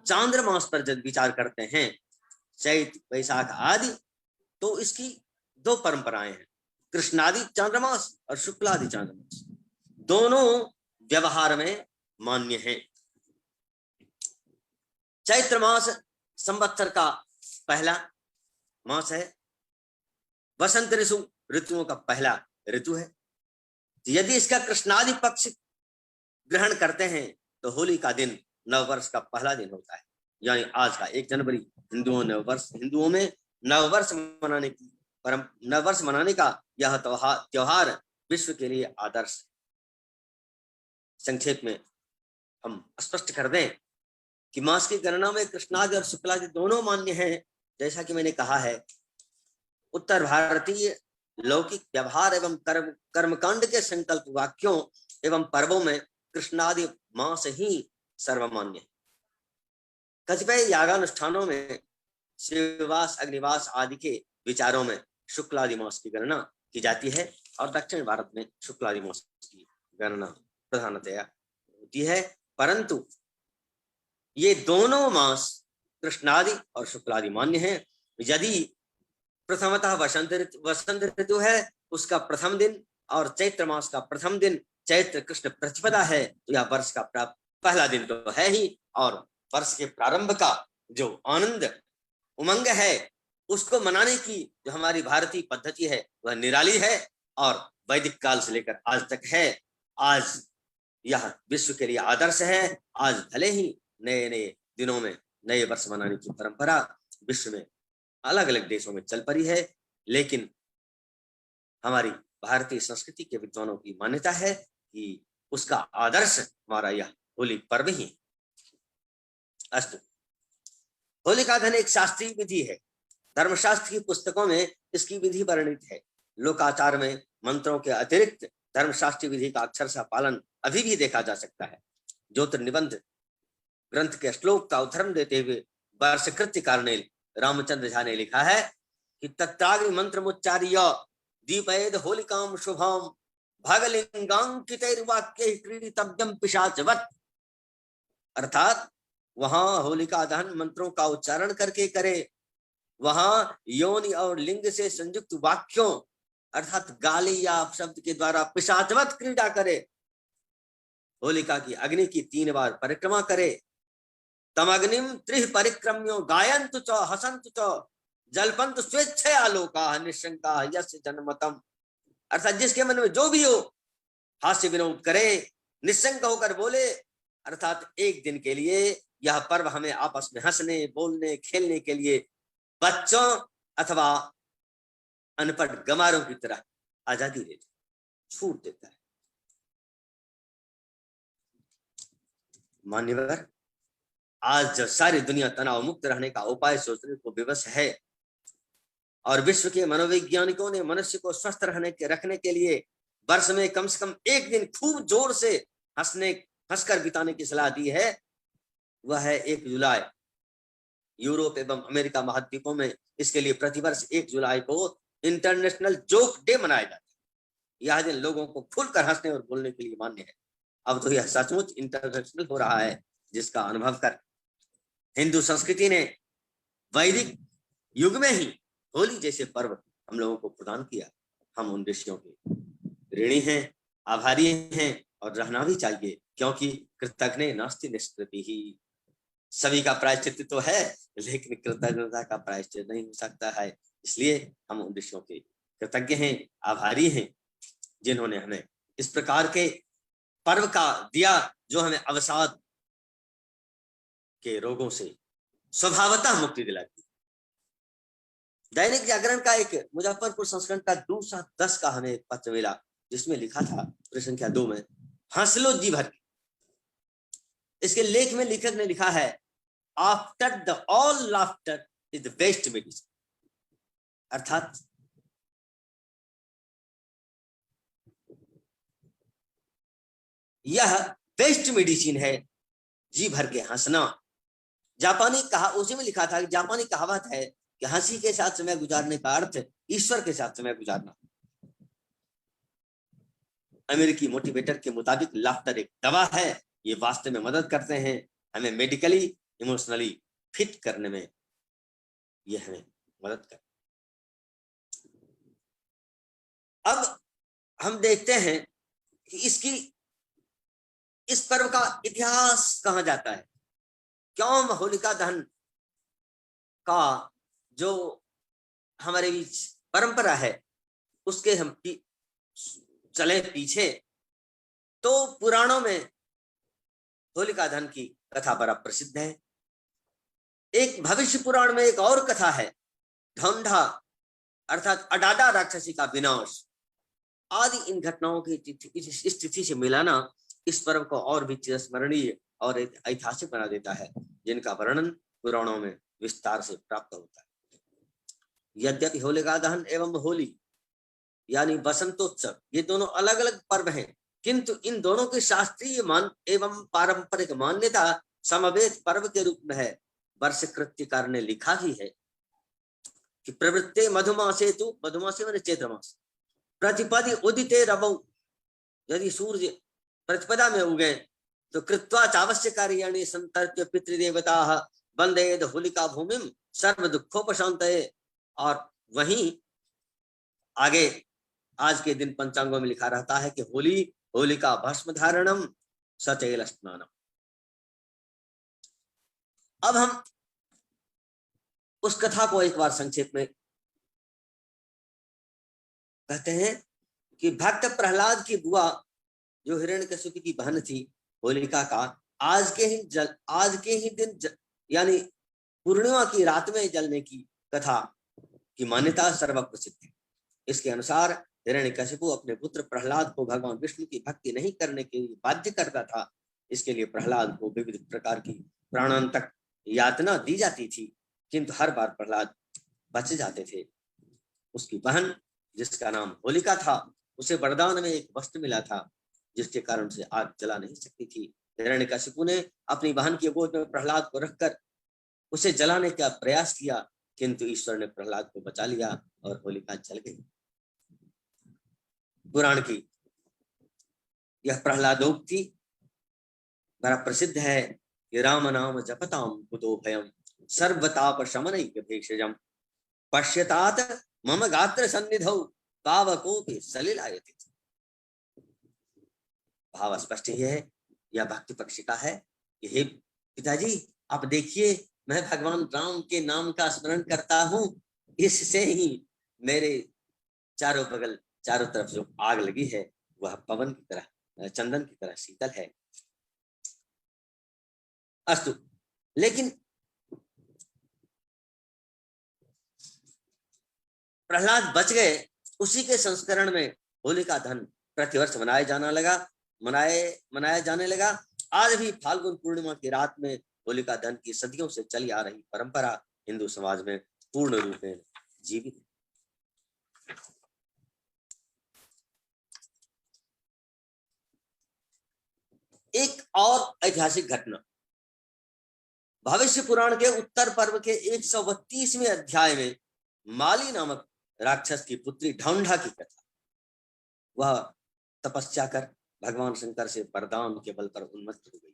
चांद्रमास पर जब विचार करते हैं, चैत्र, वैशाख आदि, तो इसकी 2 परंपराएं हैं, कृष्णादि चांद्रमास और शुक्लादि चांद्रमास। दोनों व्यवहार में मान्य हैं। चैत्र मास संवत्सर का पहला मास है। वसंत ऋतुओं का पहला ऋतु है। यदि इसका कृष्णादि पक्ष ग्रहण करते हैं तो होली का दिन नववर्ष का पहला दिन होता है। यानी आज का 1 जनवरी हिंदुओं में नववर्ष मनाने का यह त्योहार विश्व के लिए आदर्श है। संक्षेप में हम स्पष्ट कर दें कि मास की गणना में कृष्णादि और शुक्लादि दोनों मान्य हैं। जैसा कि मैंने कहा है, उत्तर भारतीय लौकिक व्यवहार एवं कर्मकांड के संकल्प वाक्यों एवं पर्वों में कृष्णादि मास ही सर्वमान्य है। कतिपय यागानुष्ठानों में शिववास, अग्निवास आदि के विचारों में शुक्लादि मास की गणना की जाती है और दक्षिण भारत में शुक्लादि मास की गणना प्रधानतया होती है। परंतु ये दोनों मास कृष्णादि और शुक्लादि मान्य हैं। यदि प्रथमतः वसंत ऋतु है, उसका प्रथम दिन, और चैत्र मास का प्रथम दिन चैत्र कृष्ण प्रतिपदा है, तो यह वर्ष का पहला दिन तो है ही, और वर्ष के प्रारंभ का जो आनंद उमंग है उसको मनाने की जो हमारी भारतीय पद्धति है वह निराली है और वैदिक काल से लेकर आज तक है। आज यह विश्व के लिए आदर्श है। आज भले ही नए नए दिनों में नए वर्ष मनाने की परंपरा विश्व में अलग अलग देशों में चल पड़ी है, लेकिन हमारी भारतीय संस्कृति के विद्वानों की मान्यता है कि उसका आदर्श हमारा यह होली पर्व ही। अस्तु, होलिका दहन एक शास्त्रीय विधि है। धर्मशास्त्र की पुस्तकों में इसकी विधि वर्णित है। लोकाचार में मंत्रों के अतिरिक्त धर्मशास्त्रीय विधि का अक्षरशः पालन अभी भी देखा जा सकता है। ज्योतिर्निबंध ग्रंथ के श्लोक का उदाहरण देते हुए वर्षकृत्यकार ने रामचंद्र झा ने लिखा है कि तत्राग्नि मंत्र मुच्चार्य दीपयेद होलिकाम शुभम भगलिंगांकितैर्वाक्यैः क्रीडितव्यं पिशाचवत्। अर्थात वहां होलिका दहन मंत्रों का उच्चारण करके करे, वहां योनि और लिंग से संयुक्त वाक्यों अर्थात गाली या अपशब्द के द्वारा पिशाचवत क्रीड़ा करे, होलिका की अग्नि की 3 बार परिक्रमा करे। तमग्निम त्रिह परिक्रम्यो गायन्तु च हसन्तु च जल्पन्तु स्वेच्छया लोकाः निशंका यस्य जन्मतम। अर्थात जिसके मन में जो भी हो हास्य विनोद करे, निशंक होकर बोले। अर्थात एक दिन के लिए यह पर्व हमें आपस में हंसने बोलने खेलने के लिए बच्चों अथवा अनपढ़ गमारों की तरह आजादी देता है, छूट देता है। मान्यवर, आज जब सारी दुनिया तनाव मुक्त रहने का उपाय सोचने को विवश है और विश्व के मनोवैज्ञानिकों ने मनुष्य को स्वस्थ रखने के लिए वर्ष में कम से कम एक दिन खूब जोर से हंसकर बिताने की सलाह दी है, वह है 1 जुलाई। यूरोप एवं अमेरिका महाद्वीपों में इसके लिए प्रतिवर्ष 1 जुलाई को इंटरनेशनल जोक डे मनाया जाता है। यह दिन लोगों को खुलकर हंसने और बोलने के लिए मान्य है। अब तो यह सचमुच इंटरनेशनल हो रहा है, जिसका अनुभव कर हिंदू संस्कृति ने वैदिक युग में ही होली जैसे पर्व हम लोगों को प्रदान किया। हम उन ऋषियों के ऋणी हैं, आभारी हैं और रहना भी चाहिए, क्योंकि कृतज्ञ नास्ति निष्कृति ही। सभी का प्रायश्चित तो है, लेकिन कृतज्ञता का प्रायश्चित नहीं हो सकता है। इसलिए हम उन ऋषियों के कृतज्ञ हैं, आभारी हैं, जिन्होंने हमें इस प्रकार के पर्व का दिया, जो हमें अवसाद के रोगों से स्वभावतः मुक्ति दिलाती। दैनिक जागरण का एक मुजफ्फरपुर संस्करण का 210 का हमें एक पत्र मिला, जिसमें लिखा था प्रश्न संख्या 2 में, हंस लो जी भर। इसके लेख में लेखक ने लिखा है, after the all laughter is the best medicine. अर्थात यह बेस्ट मेडिसिन है, जी भर के हंसना। जापानी कहा उसी में लिखा था कि जापानी कहावत है कि हंसी के साथ समय गुजारने का अर्थ ईश्वर के साथ समय गुजारना। अमेरिकी मोटिवेटर के मुताबिक लाफ्टर एक दवा है। ये वास्तव में मदद करते हैं हमें मेडिकली इमोशनली फिट करने में, ये हमें मदद करते। अब हम देखते हैं कि इस पर्व का इतिहास कहां जाता है। क्यों होलिका दहन का जो हमारे बीच परंपरा है उसके हम चले पीछे, तो पुराणों में होलिका दहन की कथा बड़ा प्रसिद्ध है। एक भविष्य पुराण में एक और कथा है, ढौंढा अर्थात अडाडा राक्षसी का विनाश आदि। इन घटनाओं की इस तिथि से मिलाना इस पर्व को और भी चिरस्मरणीय और ऐतिहासिक बना देता है, जिनका वर्णन पुराणों में विस्तार से प्राप्त होता है। यद्यपि होलिका दहन एवं होली यानी बसंतोत्सव ये दोनों अलग अलग पर्व हैं, किंतु इन दोनों की शास्त्रीय एवं पारंपरिक मान्यता समवेत पर्व के रूप में है। वर्षकृत्यकार ने लिखा ही है कि प्रवृत्ते मधुमासे तु, मधुमासे मैंने चैत्र मास, प्रतिपदि उदिते रवौ, यदि सूर्य प्रतिपदा में उगे तो कृत्वा चावश्य कार्याणि संतर्प्य पितृदेवताः वंदेद होलिका भूमिम सर्व दुखोपशांतये। और वहीं आगे आज के दिन पंचांगों में लिखा रहता है कि होलिका भस्म धारणम सचैल स्नानम। अब हम उस कथा को एक बार संक्षेप में कहते हैं कि भक्त प्रहलाद की बुआ जो हिरण्यकशिपु की बहन थी होलिका का आज के ही दिन यानी पूर्णिमा की रात में जलने की कथा की मान्यता सर्वप्रसिद्ध है। इसके अनुसार हिरण्यकशिपु अपने पुत्र प्रहलाद को भगवान विष्णु की भक्ति नहीं करने के लिए बाध्य करता था। इसके लिए प्रहलाद को विविध प्रकार की प्राणांतक यातना दी जाती थी, किंतु हर बार प्रहलाद बच जाते थे। उसकी बहन जिसका नाम होलिका था, उसे वरदान में एक वस्त्र मिला था जिसके कारण से आग जला नहीं सकती थी। हिरण्यकशिपु ने अपनी बहन की गोद में प्रहलाद को रखकर उसे जलाने का प्रयास किया, किंतु ईश्वर ने प्रहलाद को बचा लिया और होलिका जल गई। पुराण की यह प्रहलादोक्ति बड़ा प्रसिद्ध है कि राम नाम जपताम कुतो भयम सर्वताप शमनैक भेषजम पश्यतात मम गात्र सन्निधौ पावकोपि सलिलायते। भाव स्पष्ट ही है, यह भक्ति पक्ष का है कि हे पिताजी आप देखिए, मैं भगवान राम के नाम का स्मरण करता हूं, इससे ही मेरे चारों बगल चारों तरफ जो आग लगी है वह पवन की तरह चंदन की तरह शीतल है। अस्तु, लेकिन प्रहलाद बच गए, उसी के संस्करण में होलिका दहन प्रतिवर्ष मनाया जाने लगा। आज भी फाल्गुन पूर्णिमा की रात में होलिका दहन की सदियों से चली आ रही परंपरा हिंदू समाज में पूर्ण रूप में जीवित। एक और ऐतिहासिक घटना, भविष्य पुराण के उत्तर पर्व के 132वें अध्याय में माली नामक राक्षस की पुत्री ढौंढा की कथा। वह तपस्या कर भगवान शंकर से वरदान के बल पर उन्मत्त हो गई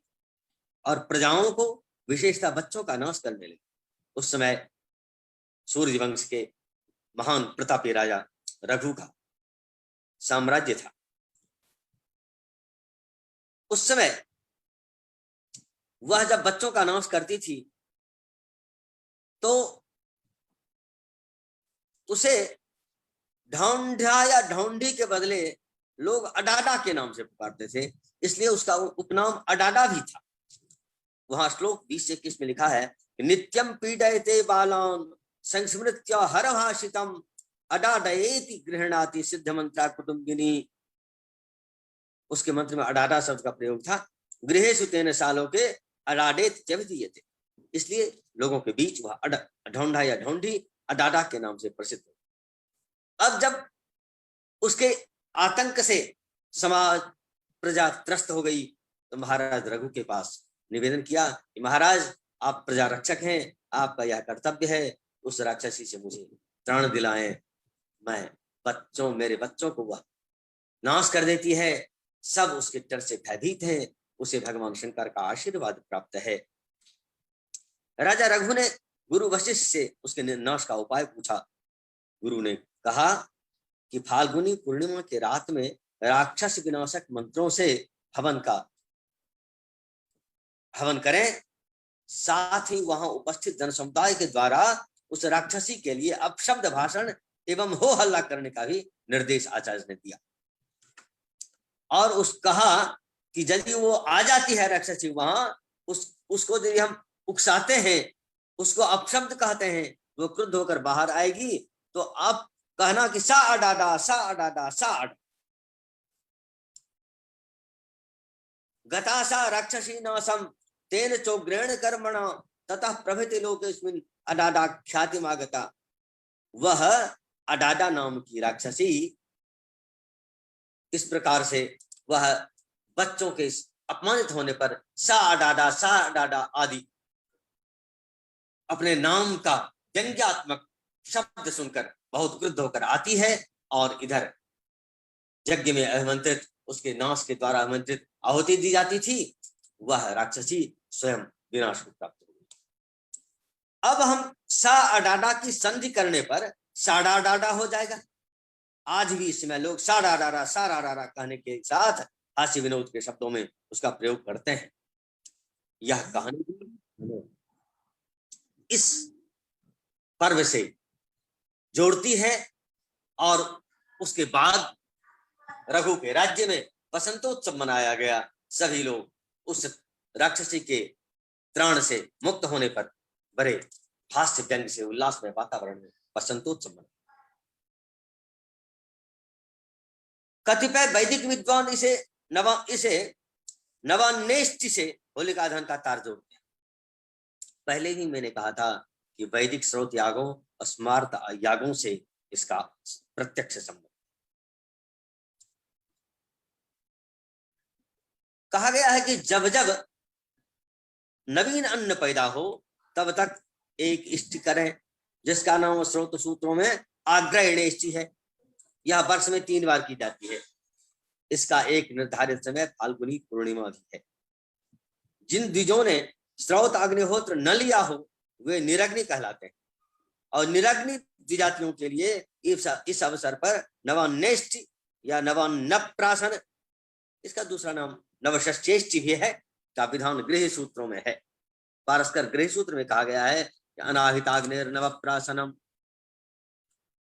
और प्रजाओं को विशेषतः बच्चों का नाश करने लगी। उस समय सूर्य वंश के महान प्रतापी राजा रघु का साम्राज्य था। उस समय वह जब बच्चों का नाश करती थी तो उसे ढौंढा या ढौंढी के बदले लोग अडाडा के नाम से पुकारते थे, इसलिए उसका उपनाम अडाडा भी था। वहां श्लोक 20 से 21 में लिखा है, नित्यम पीडयते बालान संस्मृत्य हरभाषितम अडाडयेति गृह्णाति सिद्ध मंत्रा कुटुंबिनी। उसके मंत्र में अडाडा शब्द का प्रयोग था। गृहेषु तेन सालों के अडाडेत चविदीयते, इसलिए लोगों के बीच वह ढौंढा या ढौंढी अडाडा के नाम से प्रसिद्ध हो। अब जब उसके आतंक से समाज प्रजा त्रस्त हो गई तो महाराज रघु के पास निवेदन किया कि महाराज आप प्रजा रक्षक हैं, आपका यह कर्तव्य है, उस राक्षसी से मुझे त्राण दिलाएं। मेरे बच्चों को वह नाश कर देती है, सब उसके डर से भयभीत हैं, उसे भगवान शंकर का आशीर्वाद प्राप्त है। राजा रघु ने गुरु वशिष्ठ से उसके नाश का उपाय पूछा। गुरु ने कहा कि फाल्गुनी पूर्णिमा के रात में राक्षस विनाशक मंत्रों से हवन करें, साथ ही वहां उपस्थित जन समुदाय के द्वारा उस राक्षसी के लिए अपशब्द भाषण एवं हो हल्ला करने का भी निर्देश आचार्य ने दिया। और कहा कि यदि वो आ जाती है राक्षसी वहां, उसको यदि हम उकसाते हैं, उसको अपशब्द कहते हैं, वो क्रुद्ध होकर बाहर आएगी, तो आप कहना कि सा अडाडा सा अडाडा सा अड गतासा राक्षसी नासम तेन चोग्रेण कर्मणा ततः प्रभृति लोकेस्मिन् अडाडा ख्यातिमागता। वह अडाडा नाम की राक्षसी इस प्रकार से वह बच्चों के अपमानित होने पर सा अडाडा आदि अपने नाम का व्यंग्यात्मक शब्द सुनकर बहुत क्रुद्ध होकर आती है और इधर यज्ञ में आमंत्रित, उसके नाश के द्वारा आमंत्रित आहुति दी जाती थी, वह राक्षसी स्वयं विनाश को प्राप्त हो गई। अब हम सा अडाडा की संधि करने पर साडा डाडा हो जाएगा। आज भी इसमें लोग साडा डाडा सारा डाडा कहने के साथ हास्य विनोद के शब्दों में उसका प्रयोग करते हैं। यह कहानी इस पर्व से जोड़ती है और उसके बाद रघु के राज्य में बसंतोत्सव मनाया गया। सभी लोग उस राक्षसी के त्राण से मुक्त होने पर बड़े हास्य व्यंग से उल्लास में वातावरण में बसंतोत्सव मनाया। कतिपय वैदिक विद्वान इसे नवान्नेष्टि से होलिका दहन का तार जोड़ते हैं। पहले ही मैंने कहा था कि वैदिक स्रोत यागों और स्मार्त यागों से इसका प्रत्यक्ष संबंध। कहा गया है कि जब जब नवीन अन्न पैदा हो तब तक एक इष्टि करें, जिसका नाम स्रोत सूत्रों में आग्रहणेष्टि है। यह वर्ष में 3 बार की जाती है। इसका एक निर्धारित समय फाल्गुनी पूर्णिमा भी है। जिन द्विजों ने स्रोत अग्निहोत्र न लिया हो वे निरग्नि कहलाते हैं, और निरग्नि द्विजातियों के लिए इस अवसर पर नवान्नेष्टि या नवान्नप्राशन, इसका दूसरा नाम नवषष्ठेष्टि भी है, का विधान गृह सूत्रों में है। पारस्कर गृह सूत्र में कहा गया है कि अनाहिताग्निर नवप्राशनम,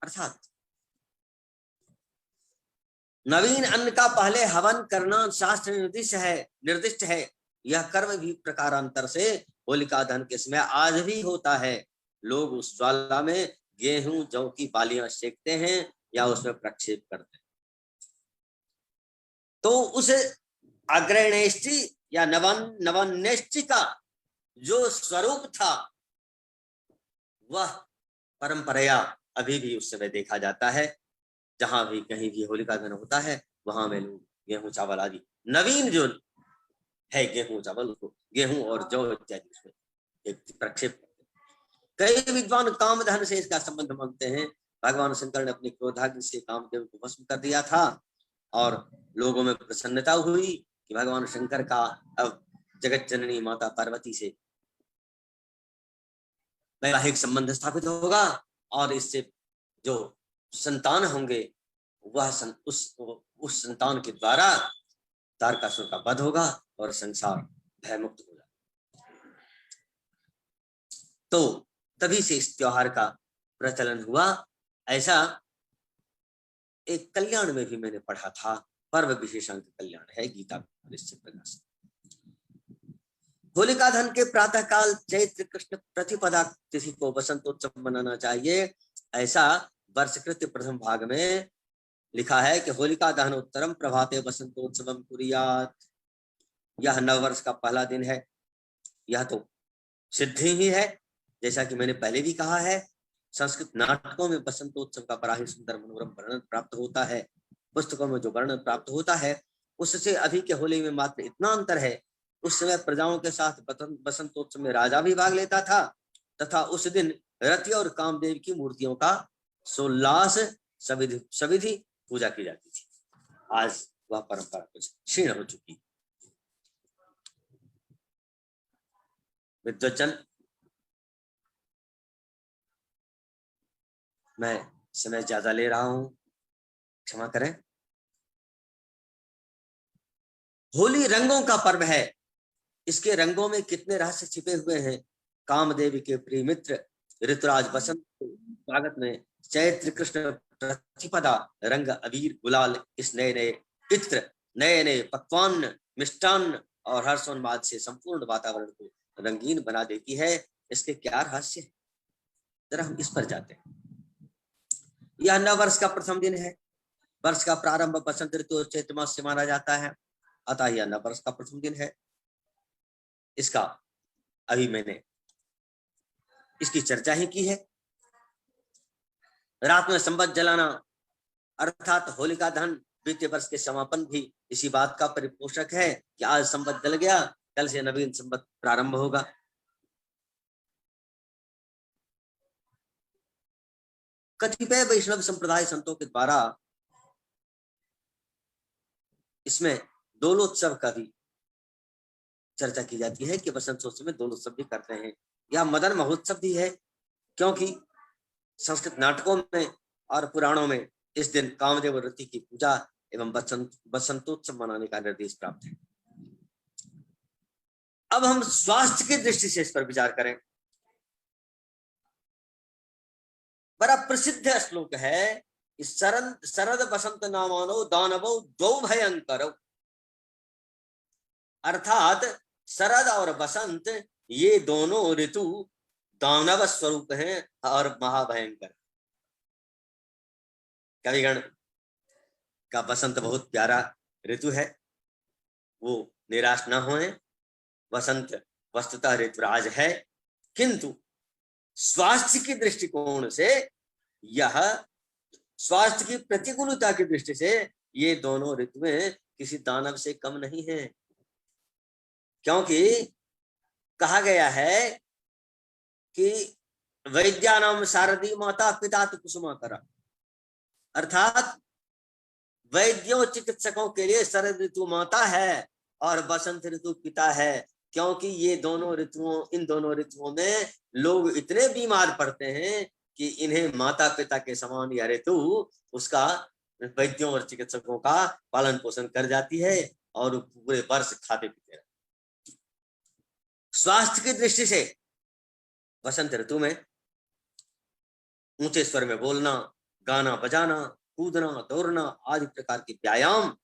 अर्थात नवीन अन्न का पहले हवन करना शास्त्र निर्दिष्ट है। यह कर्म भी प्रकारांतर से होलिका दहन के समय आज भी होता है। लोग उस ज्वाला में गेहूं जौ की बालियां सेकते हैं या उसमें प्रक्षेप करते हैं। तो उस अग्रहणेष्टि या नवान्नेष्टि का जो स्वरूप था वह परंपराया अभी भी उस समय देखा जाता है। जहां भी कहीं भी होलिका दहन होता है वहां में लोग गेहूं चावल आदि नवीन जो है गेहूं चावल को गेहूं और जौ इत्यादि उसमें एक प्रक्षेप करते हैं। कई विद्वान काम दहन से इसका संबंध मानते हैं। भगवान शंकर ने अपनी क्रोधाग्नि से कामदेव को भस्म कर दिया था और लोगों में प्रसन्नता हुई कि भगवान शंकर का अब जगत जननी माता पार्वती से वैवाहिक संबंध स्थापित होगा और इससे जो संतान होंगे वह उस संतान के द्वारा तारकासुर का वध होगा और संसार भयमुक्त हो जाएगा। तो तभी से इस त्योहार का प्रचलन हुआ। ऐसा एक कल्याण में भी मैंने पढ़ा था, पर्व विशेषांक कल्याण है, गीता प्रकाश। होलिका दहन के प्रातः काल चैत्र कृष्ण प्रतिपदा तिथि को बसंतोत्सव मनाना चाहिए, ऐसा वर्षकृत्य प्रथम भाग में लिखा है कि होलिका दहन उत्तरम प्रभाते बसंतोत्सवम कुर्यात्। यह नववर्ष का पहला दिन है। यह तो सिद्धि ही है, जैसा कि मैंने पहले भी कहा है। संस्कृत नाटकों में बसंतोत्सव का बड़ा ही सुंदर मनोरम वर्णन प्राप्त होता है। पुस्तकों में जो वर्णन प्राप्त होता है उससे अभी के होली में मात्र इतना अंतर है, उस समय प्रजाओं के साथ बसंतोत्सव में राजा भी भाग लेता था तथा उस दिन रति और कामदेव की मूर्तियों का सोल्लास सविधि पूजा की जाती थी। आज वह परंपरा कुछ क्षीण हो चुकी। विद्वजन, मैं समय ज्यादा ले रहा हूं, क्षमा करें। होली रंगों का पर्व है। इसके रंगों में कितने रहस्य छिपे हुए हैं। कामदेव के प्रिय मित्र ऋतुराज बसंत स्वागत में चैत्र कृष्ण प्रतिपदा रंग अबीर गुलाल इस नए नए इत्र, नए नए पकवान, मिष्टान्न और हर्षोन्माद से संपूर्ण वातावरण को रंगीन बना देती है। इसके क्या रहस्य है, जरा हम इस पर जाते हैं। यह नव वर्ष का प्रथम दिन है। वर्ष का प्रारंभ बसंत ऋतु और चैत्र मास से माना जाता है, अतः यह नव वर्ष का प्रथम दिन है। इसका अभी मैंने इसकी चर्चा ही की है। रात में संबत जलाना अर्थात होलिका दहन बीते वर्ष के समापन भी इसी बात का परिपोषक है कि आज संबत जल गया, कल से नवीन संबत प्रारंभ होगा। कतिपय वैष्णव संप्रदाय संतों के द्वारा इसमें दोलोत्सव का भी चर्चा की जाती है कि बसंतोत्सव में दोलोत्सव भी करते हैं। यह मदन महोत्सव भी है, क्योंकि संस्कृत नाटकों में और पुराणों में इस दिन कामदेव रति की पूजा एवं बसंतोत्सव मनाने का निर्देश प्राप्त है। अब हम स्वास्थ्य की दृष्टि से इस पर विचार करें। बड़ा प्रसिद्ध श्लोक है शरद शरद बसंत नामानो दानवो दो भयंकर, अर्थात शरद और बसंत ये दोनों ऋतु दानव स्वरूप हैं और महाभयंकर। कविगण का बसंत बहुत प्यारा ऋतु है, वो निराश न होए। बसंत वस्तुतः ऋतुराज है, किंतु स्वास्थ्य की दृष्टिकोण से, यह स्वास्थ्य की प्रतिकूलता की दृष्टि से ये दोनों ऋतुएं किसी दानव से कम नहीं है। क्योंकि कहा गया है कि वैद्यानाम शारदी माता पिता तो कुसुमाकरा, अर्थात वैद्यों चिकित्सकों के लिए शरद ऋतु माता है और बसंत ऋतु पिता है। क्योंकि ये दोनों ऋतुओं, इन दोनों ऋतुओं में लोग इतने बीमार पड़ते हैं कि इन्हें माता पिता के समान यह ऋतु उसका वैद्यों और चिकित्सकों का पालन पोषण कर जाती है और पूरे वर्ष खाते पीते रहते। स्वास्थ्य की दृष्टि से वसंत ऋतु में ऊंचे स्वर में बोलना, गाना बजाना, कूदना, दौड़ना आदि प्रकार के व्यायाम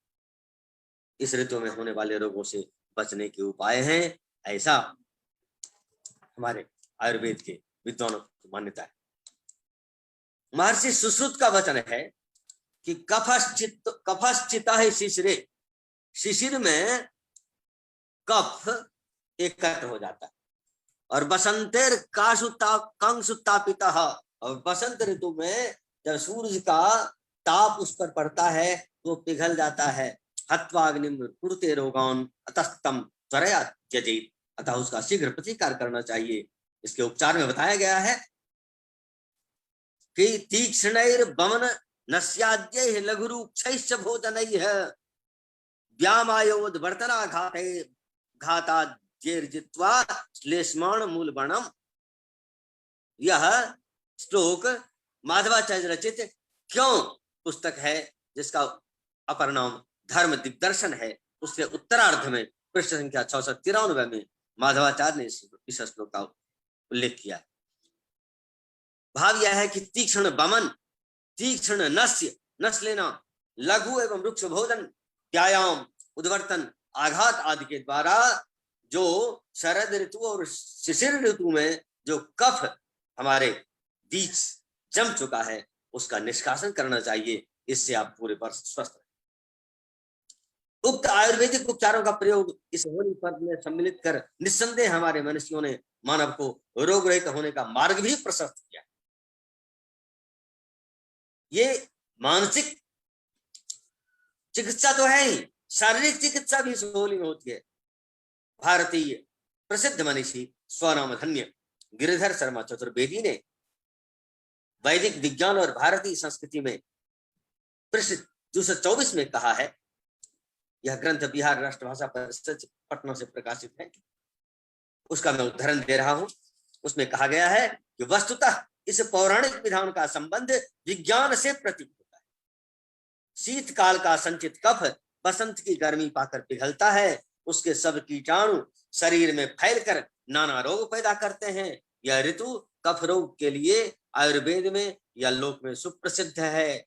इस ऋतु में होने वाले रोगों से बचने के उपाय हैं, ऐसा हमारे आयुर्वेद के विद्वानों की मान्यता है। महर्षि सुश्रुत का वचन है कि कफश्चिता है शिशिरे, शिशिर में कफ एकत्र हो जाता है, और बसंतेर कंसुतापिता, और बसंत ऋतु में जब सूरज का ताप उस पर पड़ता है तो पिघल जाता है। हत्वाग्निम कुरुते रोगान अतस्तम त्वरया त्यजेत, अतः उसका शीघ्र प्रतिकार करना चाहिए। इसके उपचार में बताया गया है कि तीक्ष्णैर बमन नस्याद्यैः लघुरूक्षैश्च भोजनैः व्यामायोद वर्तना घाते घाताद्यैर्जित्वा श्लेष्माण मूलबणम। यह श्लोक माधवाचार्य रचित क्यों पुस्तक है, जिसका अपर नाम धर्म दिग्दर्शन है, उसके उत्तरार्ध में पृष्ठ संख्या 693 में माधवाचार्य ने इस श्लोक का उल्लेख किया। भाव यह है कि तीक्ष्ण बमन, तीक्ष्ण नस्य, नस लेना, लघु एवं वृक्ष भोजन, व्यायाम, उद्वर्तन, आघात आदि के द्वारा जो शरद ऋतु और शिशिर ऋतु में जो कफ हमारे बीच जम चुका है उसका निष्कासन करना चाहिए। इससे आप पूरे वर्ष स्वस्थ रहें। उक्त आयुर्वेदिक उपचारों का प्रयोग इस होली पर्व में सम्मिलित कर निस्संदेह हमारे मनुष्यों ने मानव को रोग रहित होने का मार्ग भी प्रशस्त किया। ये मानसिक चिकित्सा तो है ही, शारीरिक चिकित्सा भी इस होली में होती है। भारतीय प्रसिद्ध मनीषी स्वनाम धन्य गिरिधर शर्मा चतुर्वेदी ने वैदिक विज्ञान और भारतीय संस्कृति में पृष्ठ 224 में कहा है, यह ग्रंथ बिहार राष्ट्रभाषा परिषद पटना से प्रकाशित है, उसका मैं उदाहरण दे रहा हूं। उसमें कहा गया है कि वस्तुतः इस पौराणिक विधान का संबंध विज्ञान से प्रतीत होता है। शीतकाल का संचित कफ बसंत की गर्मी पाकर पिघलता है, उसके सब कीटाणु शरीर में फैलकर नाना रोग पैदा करते हैं। यह ऋतु कफ रोग के लिए आयुर्वेद में या लोक में सुप्रसिद्ध है।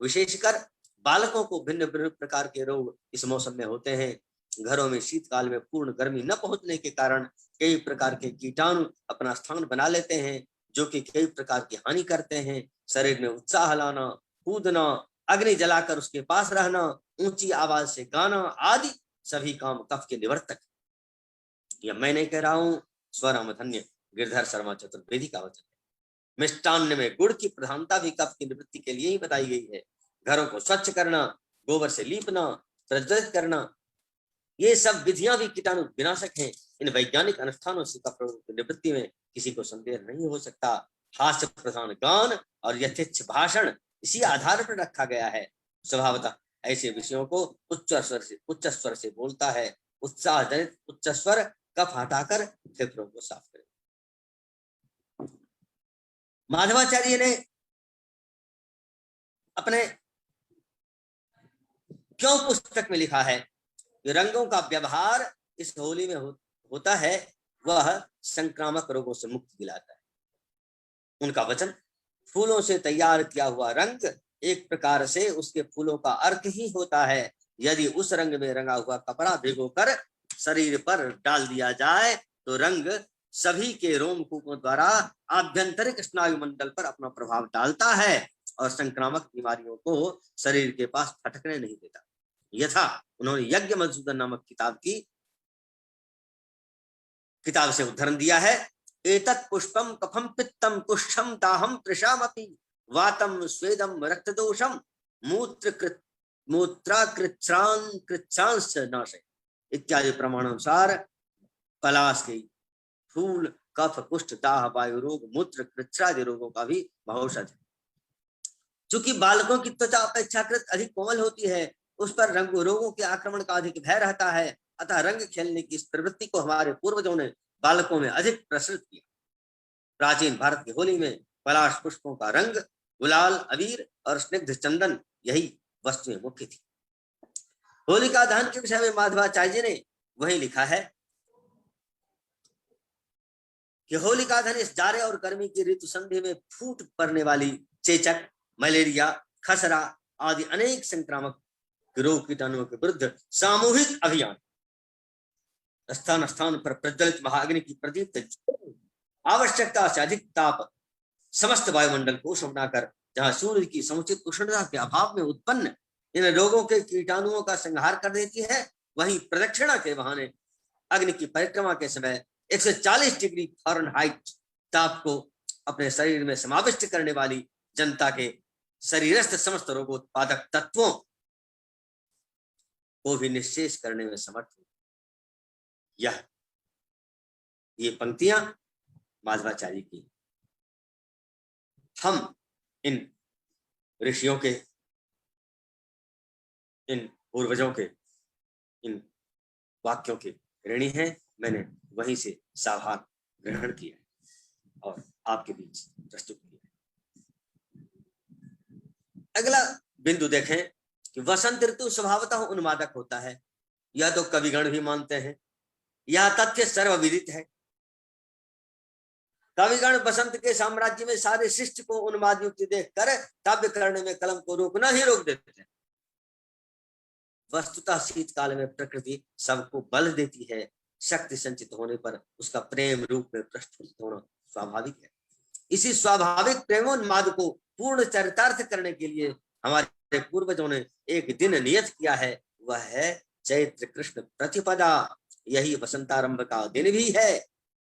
विशेषकर बालकों को भिन्न भिन्न प्रकार के रोग इस मौसम में होते हैं। घरों में शीतकाल में पूर्ण गर्मी न पहुंचने के कारण कई प्रकार के कीटाणु अपना स्थान बना लेते हैं, जो कि कई प्रकार की हानि करते हैं। शरीर में उत्साह लाना, कूदना, अग्नि जलाकर उसके पास रहना, ऊंची आवाज से गाना आदि सभी काम कफ के निवर्तक। यह मैं नहीं कह रहा हूं, स्वनाम धन्य गिरधर शर्मा चतुर्वेदी का वचन है। मिष्टान्न में गुड़ की प्रधानता भी कफ की निवृत्ति के लिए ही बताई गई है। घरों को स्वच्छ करना, गोबर से लीपना, प्रज्वलित करना, ये सब विधियां भी कीटाणु विनाशक हैं। इन वैज्ञानिक अनुष्ठानों से कफ रोग की निवृत्ति में किसी को संदेह नहीं हो सकता। हास्य प्रधान गान और यथेच्छ भाषण इसी आधार पर रखा गया है। स्वभावतः ऐसे विषयों को उच्च स्वर से बोलता है। उत्साह जनित उच्च स्वर कफ हटाकर फेफड़ों को साफ करे। माधवाचार्य ने अपने क्यों पुस्तक में लिखा है कि रंगों का व्यवहार इस होली में होता है, वह संक्रामक रोगों से मुक्ति दिलाता है। उनका वचन, फूलों से तैयार किया हुआ रंग एक प्रकार से उसके फूलों का अर्थ ही होता है। यदि उस रंग में रंगा हुआ कपड़ा भिगोकर शरीर पर डाल दिया जाए तो रंग सभी के रोमकूपों द्वारा आभ्यंतरिक स्नायु मंडल पर अपना प्रभाव डालता है और संक्रामक बीमारियों को शरीर के पास फटकने नहीं देता। यथा उन्होंने यज्ञ मधुसूदन नामक किताब से उदाहरण दिया है। एतत् पुष्पम कफम पित्तम कुष्ठम दाहम तृषामपि वातम स्वेदम रक्तदोषम मूत्राकृच्छ्रांस नाशे इत्यादि प्रमाणानुसार पलाश के फूल कफ कुष्ठ दाह वायु रोग मूत्र कृच्छ्रादि रोगों का भी औषध है। चूंकि बालकों की त्वचा अपेक्षाकृत अधिक कोमल होती है, उस पर रोगों के आक्रमण का अधिक भय रहता है, अतः रंग खेलने की इस प्रवृत्ति को हमारे पूर्वजों ने बालकों में अधिक प्रसरित किया। प्राचीन भारत की होली में पलाश पुष्पों का रंग, गुलाल, अबीर और स्निग्ध चंदन यही वस्तुएं मुख्य थी। होलिका दहन के विषय में माधवाचार्य जी ने वही लिखा है कि होलिका दहन इस जाड़े और गर्मी की ऋतु संधि में फूट पड़ने वाली चेचक, मलेरिया, खसरा आदि अनेक संक्रामक रोग कीटाणुओं के विरुद्ध सामूहिक अभियान, स्थान स्थान पर प्रज्वलित महाअग्नि की प्रदीप्त आवश्यकता से अधिक ताप समस्त वायुमंडल को उष्णाकर जहां सूर्य की समुचित उष्णता के अभाव में उत्पन्न इन रोगों के कीटाणुओं का संहार कर देती है, वहीं प्रदक्षिणा के बहाने अग्नि की परिक्रमा के समय 140 डिग्री फ़ारेनहाइट ताप को अपने शरीर में समाविष्ट करने वाली जनता के शरीरस्थ समस्त रोगोत्पादक तत्वों को भी निश्चेष करने में समर्थ हुई। ये पंक्तियां माधवाचार्य की। हम इन ऋषियों के, इन पूर्वजों के इन वाक्यों के ऋणी हैं। मैंने वहीं से सावधान ग्रहण किया और आपके बीच प्रस्तुत किया। अगला बिंदु देखें कि वसंत ऋतु स्वभावतः उन्मादक होता है, यह तो कविगण भी मानते हैं। यह तथ्य सर्वविदित है। कविगण बसंत के साम्राज्य में सारे शिष्ट को उन्माद युक्त देखकर काव्य करने में कलम को रोकना ही रोक देते हैं। वस्तुतः शीतकाल में प्रकृति सबको बल देती है, शक्ति संचित होने पर उसका प्रेम रूप में प्रस्फुटित होना स्वाभाविक है। इसी स्वाभाविक प्रेमोन्माद को पूर्ण चरितार्थ करने के लिए हमारे पूर्वजों ने एक दिन नियत किया है, वह है चैत्र कृष्ण प्रतिपदा। यही वसंतारंभ का दिन भी है।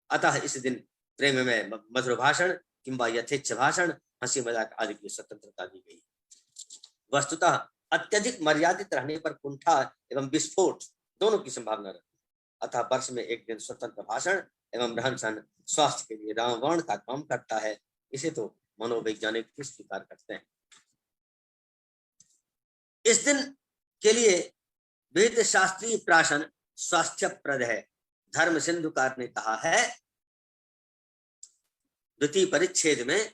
अतः इस दिन प्रेम में मधुर भाषण किंबा यथेच्छ भाषण, हंसी मजाक आदि की स्वतंत्रता दी गई। वस्तुतः अत्यधिक मर्यादित रहने पर कुंठा एवं विस्फोट दोनों की संभावना रहती है। अतः वर्ष में एक दिन स्वतंत्र भाषण एवं रहन सहन स्वास्थ्य के लिए रामबाण का काम करता है। इसे तो मनोवैज्ञानिक भी स्वीकार करते हैं। इस दिन के लिए वेद शास्त्रीय प्राशन स्वास्थ्यप्रद है। धर्म सिंधुकार ने कहा है द्वितीय परिच्छेद में,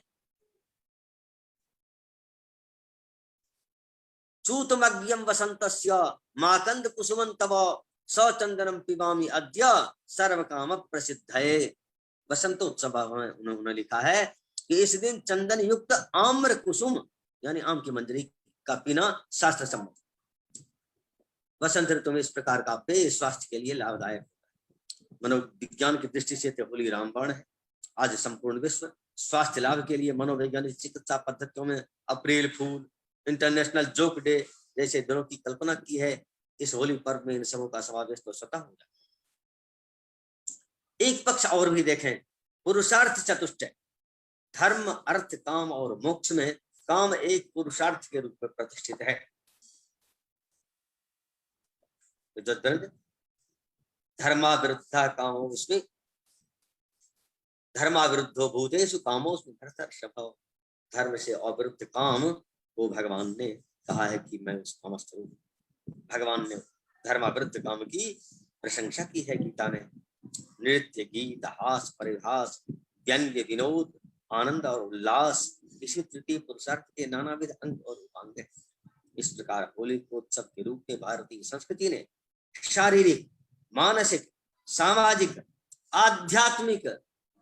चूतमग्यम वसंतस्य माकंद कुसुमं तव सचंदनम पिबामि अद्य सर्वकाम प्रसिद्धये। वसंतोत्सव में उन्होंने लिखा है कि इस दिन चंदन युक्त आम्र कुसुम यानी आम की मंजरी का पीना शास्त्र सम्मत। वसंत ऋतु में इस प्रकार का पेय स्वास्थ्य के लिए लाभदायक होता है। मनोविज्ञान की दृष्टि से तो होली रामबाण है। आज संपूर्ण विश्व स्वास्थ्य लाभ के लिए मनोवैज्ञानिक चिकित्सा पद्धतियों में अप्रैल फूल, इंटरनेशनल जोक डे जैसे दिनों की कल्पना की है। इस होली पर्व में इन सबों का समावेश तो स्वतः हो जाता है। एक पक्ष और भी देखें, पुरुषार्थ चतुष्टय, धर्म अर्थ काम और मोक्ष में काम एक पुरुषार्थ के रूप में प्रतिष्ठित है। धर्माविरुद्धा कामो उसमें धर्माविरुद्धो भूतेषु कामोस्मि भरतर्षभ। धर्म से अविरुद्ध काम वो भगवान ने कहा है कि मैं उस कामस्थ हूं। भगवान ने धर्माविरुद्ध काम की प्रशंसा की है गीता में। नृत्य, गीत, हास, परिहास, व्यंग्य, विनोद, आनंद और उल्लास, इसी तृतीय पुरुषार्थ के नानाविध अंग और उपांग हैं। इस प्रकार होली को उत्सव के रूप में भारतीय संस्कृति ने शारीरिक, मानसिक, सामाजिक, आध्यात्मिक,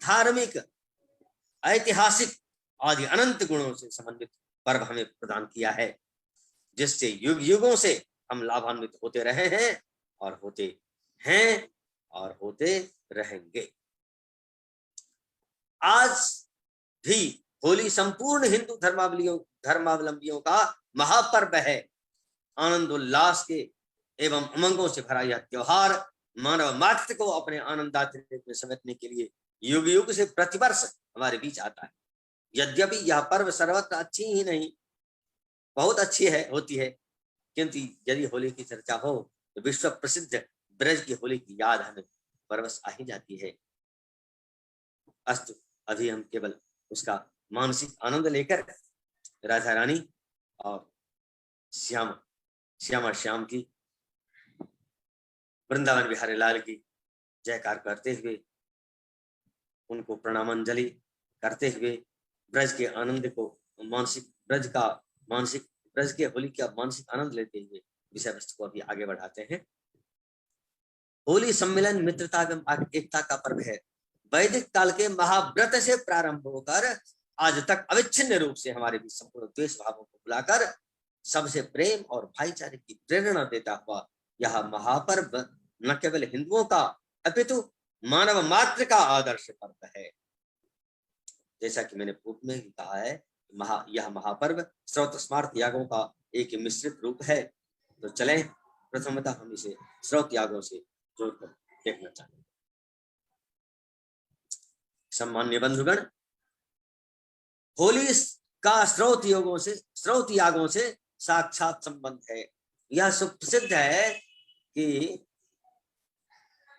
धार्मिक, ऐतिहासिक आदि अनंत गुणों से समन्वित पर्व हमें प्रदान किया है, जिससे युग युगों से हम लाभान्वित होते रहे हैं और होते हैं और होते रहेंगे। आज भी होली संपूर्ण हिंदू धर्मावलंबियों का महापर्व है। आनंद उल्लास के एवं उमंगों से भरा यह त्योहार मानव मात्र को अपने आनंदातिरेक में समेटने के लिए युग युग से प्रतिवर्ष हमारे बीच आता है। यद्यपि यह पर्व सर्वत्र अच्छी ही नहीं, बहुत अच्छी है होती है, किंतु यदि होली की चर्चा हो तो विश्व प्रसिद्ध ब्रज की होली की याद हमें परवश आ ही जाती है। अस्तु, अभी हम केवल उसका मानसिक आनंद लेकर राधा रानी और श्यामा श्याम की, वृंदावन बिहारी लाल की जयकार करते हुए, उनको प्रणामांजलि करते हुए, ब्रज के आनंद को ब्रज के होली का मानसिक आनंद लेते हुए विषय वस्तु को अभी आगे बढ़ाते हैं। होली सम्मेलन मित्रता एवं एकता का पर्व है। वैदिक काल के महाव्रत से प्रारंभ होकर आज तक अविच्छिन्न रूप से हमारे बीच संपूर्ण द्वेष भावों को भुलाकर सबसे प्रेम और भाईचारे की प्रेरणा देता हुआ यह महापर्व न केवल हिंदुओं का अपितु मानव मात्र का आदर्श पर्व है। जैसा कि मैंने पूर्व में ही कहा है, यह महापर्व स्रोत स्मार्त यागों का एक मिश्रित रूप है। तो चलें प्रथमतः हम इसे स्रोत यागों से जोड़कर देखना चाहेंगे। सम्मान्य बंधुगण, होली का स्रोत यागों से साक्षात संबंध है। यह सुप्रसिद्ध है कि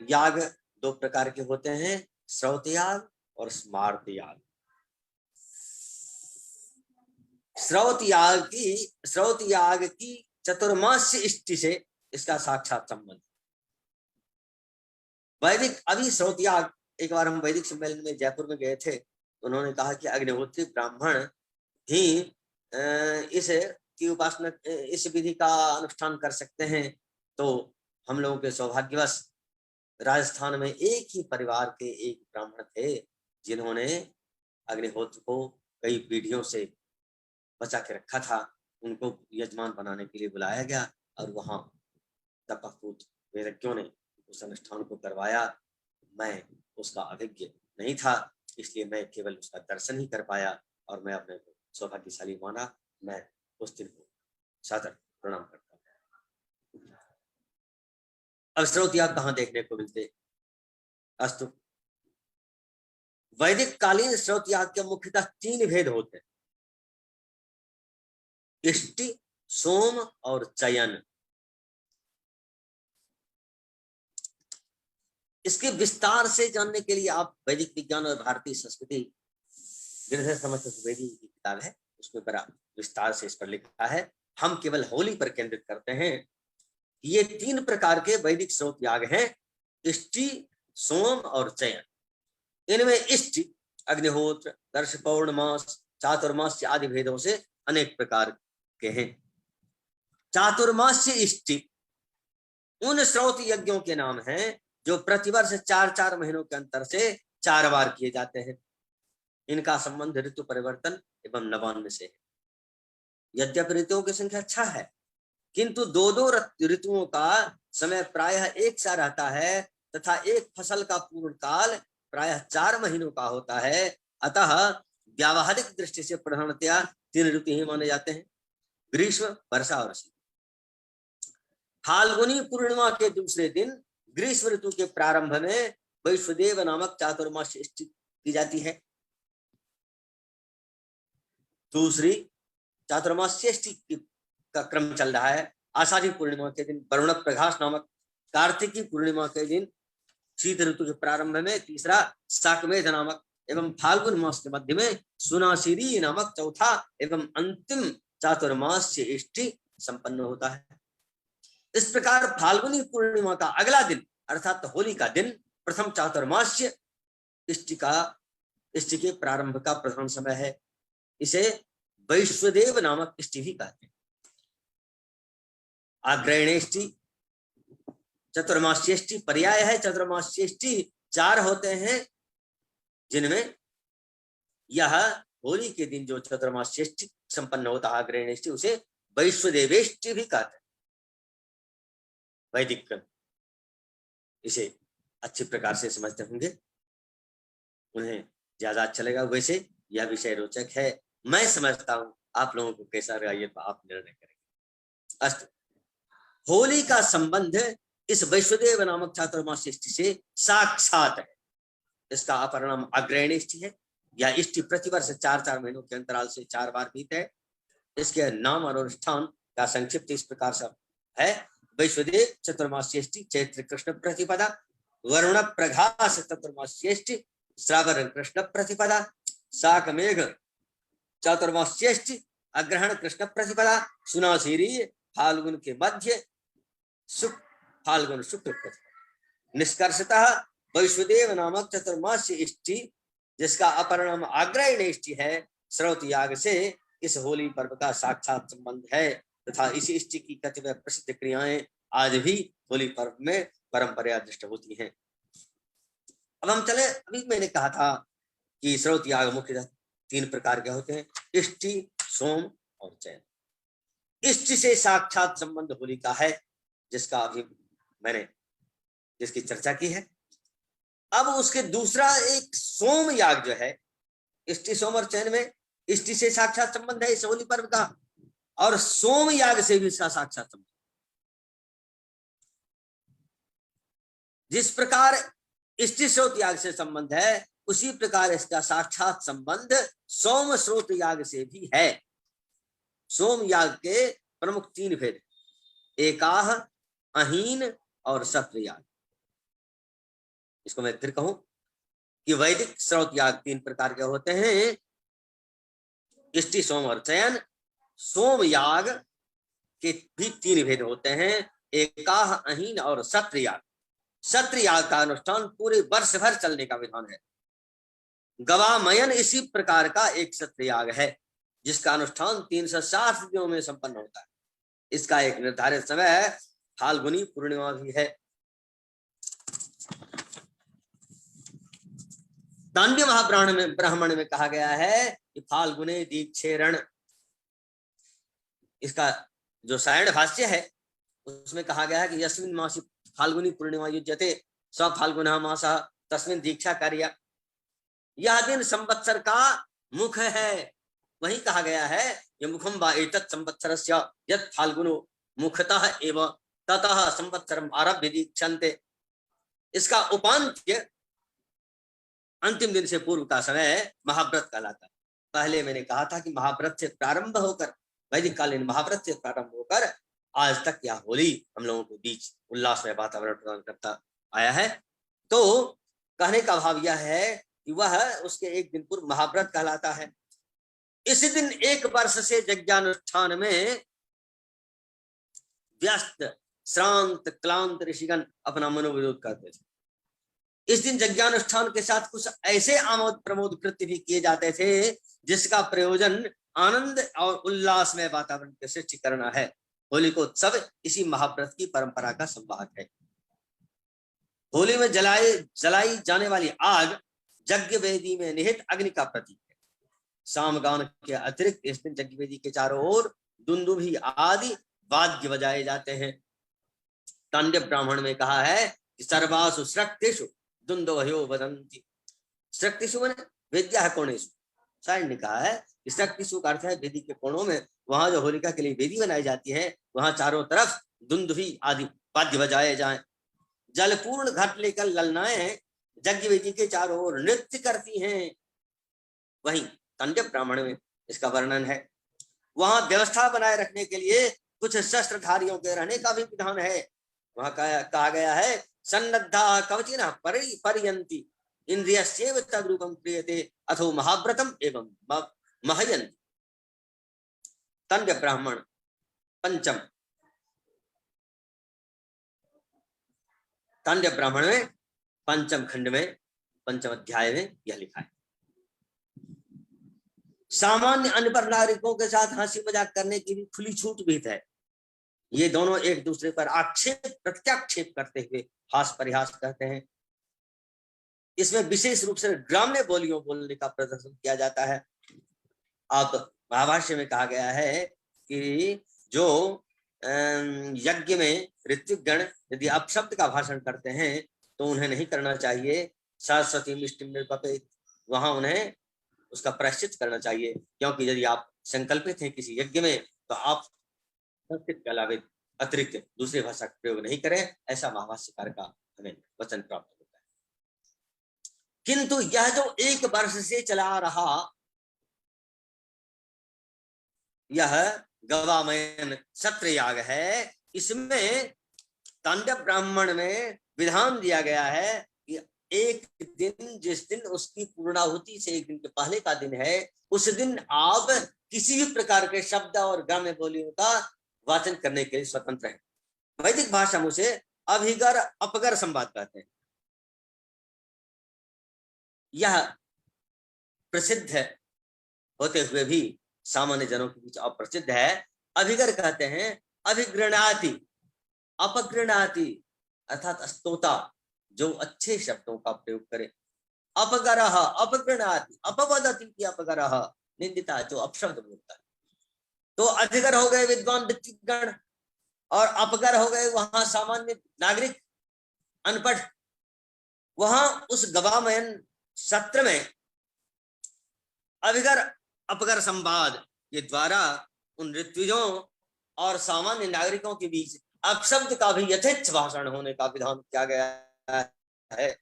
याग दो प्रकार के होते हैं, स्रोत याग और स्मार्त याग। स्रोत याग की चतुर्मास्य इष्टि से इसका साक्षात संबंध। अभी स्रोत याग, एक बार हम वैदिक सम्मेलन में जयपुर में गए थे, तो उन्होंने कहा कि अग्निहोत्री ब्राह्मण ही की उपासना, इस विधि का अनुष्ठान कर सकते हैं। तो हम लोगों के सौभाग्यवश राजस्थान में एक ही परिवार के एक ब्राह्मण थे जिन्होंने अग्निहोत्र को कई पीढ़ियों से बचा के रखा था। उनको यजमान बनाने के लिए बुलाया गया और वहां तपस्वी वेदज्ञों ने उस अनुष्ठान को करवाया। मैं उसका अभिज्ञ नहीं था, इसलिए मैं केवल उसका दर्शन ही कर पाया और मैं अपने को सौभाग्यशाली माना। मैं उस दिन को सादर प्रणाम करता हूँ। अब स्रोत याग कहाँ देखने को मिलते? अस्तु, वैदिक कालीन स्रोत याग के मुख्यतः 3 भेद होते हैं, इष्टि, सोम और चयन। इसके विस्तार से जानने के लिए आप वैदिक विज्ञान और भारतीय संस्कृति गिरधर समस्त द्विवेदी की किताब है, उसमें बड़ा विस्तार से इस पर लिखा है। हम केवल होली पर केंद्रित करते हैं। ये 3 प्रकार के वैदिक स्रोत याग हैं, इष्टि, सोम और चयन। इनमें इष्टि अग्निहोत्र, दर्श, पौर्णमास, चातुर्मास्य आदि भेदों से अनेक प्रकार के हैं। चातुर्मास्य इष्टि उन स्रोत यज्ञों के नाम हैं जो प्रतिवर्ष 4-4 महीनों के अंतर से 4 बार किए जाते हैं। इनका संबंध ऋतु परिवर्तन एवं नवान्न से है। यद्यपि ऋतुओं की संख्या 6 है, किंतु 2-2 ऋतुओं का समय प्रायः एक सा रहता है तथा एक फसल का पूर्ण काल प्रायः 4 महीनों का होता है। अतः व्यावहारिक दृष्टि से प्रधानतया 3 ऋतु ही माने जाते हैं, ग्रीष्म, वर्षा और शीत। फाल्गुनी पूर्णिमा के दूसरे दिन ग्रीष्म ऋतु के प्रारंभ में वैश्वदेव नामक चातुर्मास्य इष्टि की जाती है। दूसरी चातुर्मास्यष्टि का क्रम चल रहा है। आषाढ़ी पूर्णिमा के दिन वरुण प्रकाश नामक, कार्तिकी पूर्णिमा के दिन शीत ऋतु के प्रारंभ में तीसरा शाकमेध नामक एवं फाल्गुन मास के मध्य में सुनासिरी नामक चौथा एवं अंतिम चातुर्मास्य इष्टि संपन्न होता है। इस प्रकार फाल्गुनी पूर्णिमा का अगला दिन अर्थात होली का दिन प्रथम चातुर्मास्य इष्टि के प्रारंभ का प्रधान समय है। इसे वैश्वदेव नामक इष्टि भी कहते हैं। आग्रहणेष्टि, चतुर्मास्येष्टि पर्याय है। चतुर्मास्येष्टि 4 होते हैं, जिनमें यह होली के दिन जो चतुर्मास्येष्टि संपन्न होता है अग्रहणेष्टि, उसे वैश्वदेवेष्टि भी कहते हैं। वैदिक इसे अच्छी प्रकार से समझते होंगे, उन्हें ज्यादा अच्छा लगेगा। वैसे यह विषय रोचक है, मैं समझता हूं, आप लोगों को कैसा लगा ये तो आप निर्णय करेंगे। अस्त होली का संबंध इस वैश्वदेव नामक चातुर्मास्येष्टि से साक्षात है। इसका अपर नाम अग्रहणेष्टि है। यह इष्टि प्रतिवर्ष 4-4 महीनों के अंतराल से 4 बार बीते है। इसके नाम और अनुष्ठान का संक्षिप्त इस प्रकार से है। वैश्वदेव चतुर्मास्येष्टि चैत्र कृष्ण प्रतिपदा, वरुण प्रघास चतुर्मास्येष्टि श्रावण कृष्ण प्रतिपदा, शाकमेघ चतुर्मास्येष्टि अग्रहण कृष्ण प्रतिपदा, सुनासिरी फाल्गुन के मध्य फाल्गुन शुक्ल प्रतिपदा। निष्कर्षतः वैश्वदेव नामक चतुर्मास्य इष्टि, जिसका अपर नाम अग्रहणेष्टि है, स्रोत याग से इस होली पर्व का साक्षात संबंध है तथा इस इष्टि की कतिपय प्रसिद्ध क्रियाएं आज भी होली पर्व में परंपरा दृष्ट होती हैं। अब हम चले, अभी मैंने कहा था कि स्रोत याग मुख्यतः 3 प्रकार के होते हैं, इष्टि, सोम और चैन। इष्टि से साक्षात संबंध होली का है, जिसका अभी मैंने जिसकी चर्चा की है। अब उसके दूसरा एक सोम याग जो है, इष्टि सोम और चैन में इष्टि से साक्षात संबंध है इस होली पर्व का, और सोम याग से भी इसका साक्षात संबंध। जिस प्रकार इष्टि स्रोत याग से संबंध है, उसी प्रकार इसका साक्षात संबंध सोम स्रोत याग से भी है। सोम याग के प्रमुख 3 भेद, एकाह, अहीन और सत्र याग। इसको मैं फिर कहूं कि वैदिक स्रोत याग 3 प्रकार के होते हैं, इष्टि सोम और चयन। सोम याग के भी 3 भेद होते हैं, एकाह, अहीन और सत्र याग। सत्र याग का अनुष्ठान पूरे वर्ष भर चलने का विधान है। गवामयन इसी प्रकार का एक सत्र याग है, जिसका अनुष्ठान 360 दिनों में संपन्न होता है। इसका एक निर्धारित समय है, फाल्गुनी पूर्णिमा भी है। दांड्य महाब्राह्मण में कहा गया है कि फाल्गुने दीक्षेरण, इसका जो सायण भाष्य है उसमें कहा गया है कि यस्मिन् मासि फाल्गुनी पूर्णिमा युज्यते स फाल्गुनः मासः तस्मिन् दीक्षा कार्य। यह दिन संवत्सर का मुख है। वही कहा गया है, ये मुखम वा एतत् संवत्सरस्य यत् फाल्गुनो मुखतः एव ततः संवत्सरम आरभ्य दीक्षन्ते। इसका उपांत्य अंतिम दिन से पूर्व का समय महाव्रत कहलाता है। पहले मैंने कहा था कि महाव्रत से प्रारंभ होकर, वैदिक कालीन महाव्रत से प्रारंभ होकर आज तक यह होली हम लोगों के बीच उल्लासमय वातावरण प्रदान करता आया है। तो कहने का भाव यह है कि वह उसके एक दिन पूर्व महाव्रत कहलाता है। इस दिन 1 वर्ष से यज्ञानुष्ठान में व्यस्त श्रांत क्लांत ऋषिगण अपना मनोविरोध करते थे। इस दिन यज्ञानुष्ठान के साथ कुछ ऐसे आमोद प्रमोद कृत्य भी किए जाते थे, जिसका प्रयोजन आनंद और उल्लास में वातावरण के सृष्टि करना है। होली को उत्सव इसी महाव्रत की परंपरा का संवाहक है। होली में जलाई जाने वाली आग यज्ञ वेदी में निहित अग्नि का प्रतीक है। सामगान के अतिरिक्त इस दिन यज्ञ वेदी के चारों ओर दुंदुभी आदि वाद्य बजाए जाते हैं। तांडव ब्राह्मण में कहा है कि सर्वासु सृक्तिषु दुंदुभयो वदन्ति। सृक्तिषु माने वेद्या कोणेषु। सायण ने कहा है कि सृक्तिषु का अर्थ है वेदी के कोणों में, वहां जो होलिका के लिए वेदी बनाई जाती है, वहां चारों तरफ दुंदुभी आदि वाद्य बजाए जाएं। जलपूर्ण घट लेकर ललनाएं यज्ञ वेदी के चारों ओर नृत्य करती हैं। वहीं तांडव ब्राह्मण में इसका वर्णन है। वहां व्यवस्था बनाए रखने के लिए कुछ शस्त्रधारियों के रहने का भी विधान है। वहां कहा गया है, सन्नद्धा कवचिनः परियन्ति इंद्रियस्यैव तद्रूपं क्रियते अथो महाव्रतम एवं महयन्ति। तांडव ब्राह्मण पंचम, तांडव ब्राह्मण में पंचम खंड में पंचम अध्याय में यह लिखा है। सामान्य अनपढ़ नागरिकों के साथ हंसी मजाक करने की भी खुली छूट भी है। ये दोनों एक दूसरे पर आक्षेप प्रत्याक्षेप करते हुए हास परिहास करते हैं। इसमें विशेष रूप से ग्राम्य बोलियों बोलने का प्रदर्शन किया जाता है। आप महाभाष्य में कहा गया है कि जो यज्ञ में ऋत्विक गण यदि अपशब्द का भाषण करते हैं तो उन्हें नहीं करना चाहिए। सरस्वती मिष्टिम निर्पपेत, वहां उन्हें उसका प्रायश्चित करना चाहिए, क्योंकि यदि आप संकल्पित हैं किसी यज्ञ में तो आप संस्कृत के अलावा अतिरिक्त दूसरी भाषा का प्रयोग नहीं करें, ऐसा महाभाष्यकार का हमें वचन प्राप्त होता है। किंतु यह जो 1 वर्ष से चला रहा यह गवामयन सत्र याग है, इसमें तांडव ब्राह्मण में विधान दिया गया है कि एक दिन, जिस दिन उसकी पूर्णाहुति से 1 दिन के पहले का दिन है, उस दिन आप किसी भी प्रकार के शब्द और ग्राम्य बोलियों का वाचन करने के लिए स्वतंत्र है। वैदिक भाषा में उसे अभिगर अपगर संवाद कहते हैं। यह प्रसिद्ध होते हुए भी सामान्य जनों के बीच अप्रसिद्ध है। अभिगर कहते हैं अभिगृणाति, अपगृणाति अर्थात स्तोता जो अच्छे शब्दों का प्रयोग करे। अपगरः अपगृणाति, अपवदति अपगरः निंदिता जो अपशब्द बोलता है। तो अधिगर हो गए विद्वान ऋत्विक गण और अपगर हो गए वहां सामान्य नागरिक अनपढ़। वहां उस गवामयन सत्र में अभिगर अपगर संवाद के द्वारा उन ऋत्विजों और सामान्य नागरिकों के बीच अपशब्द का भी यथेच्छ भाषण होने का विधान किया गया है।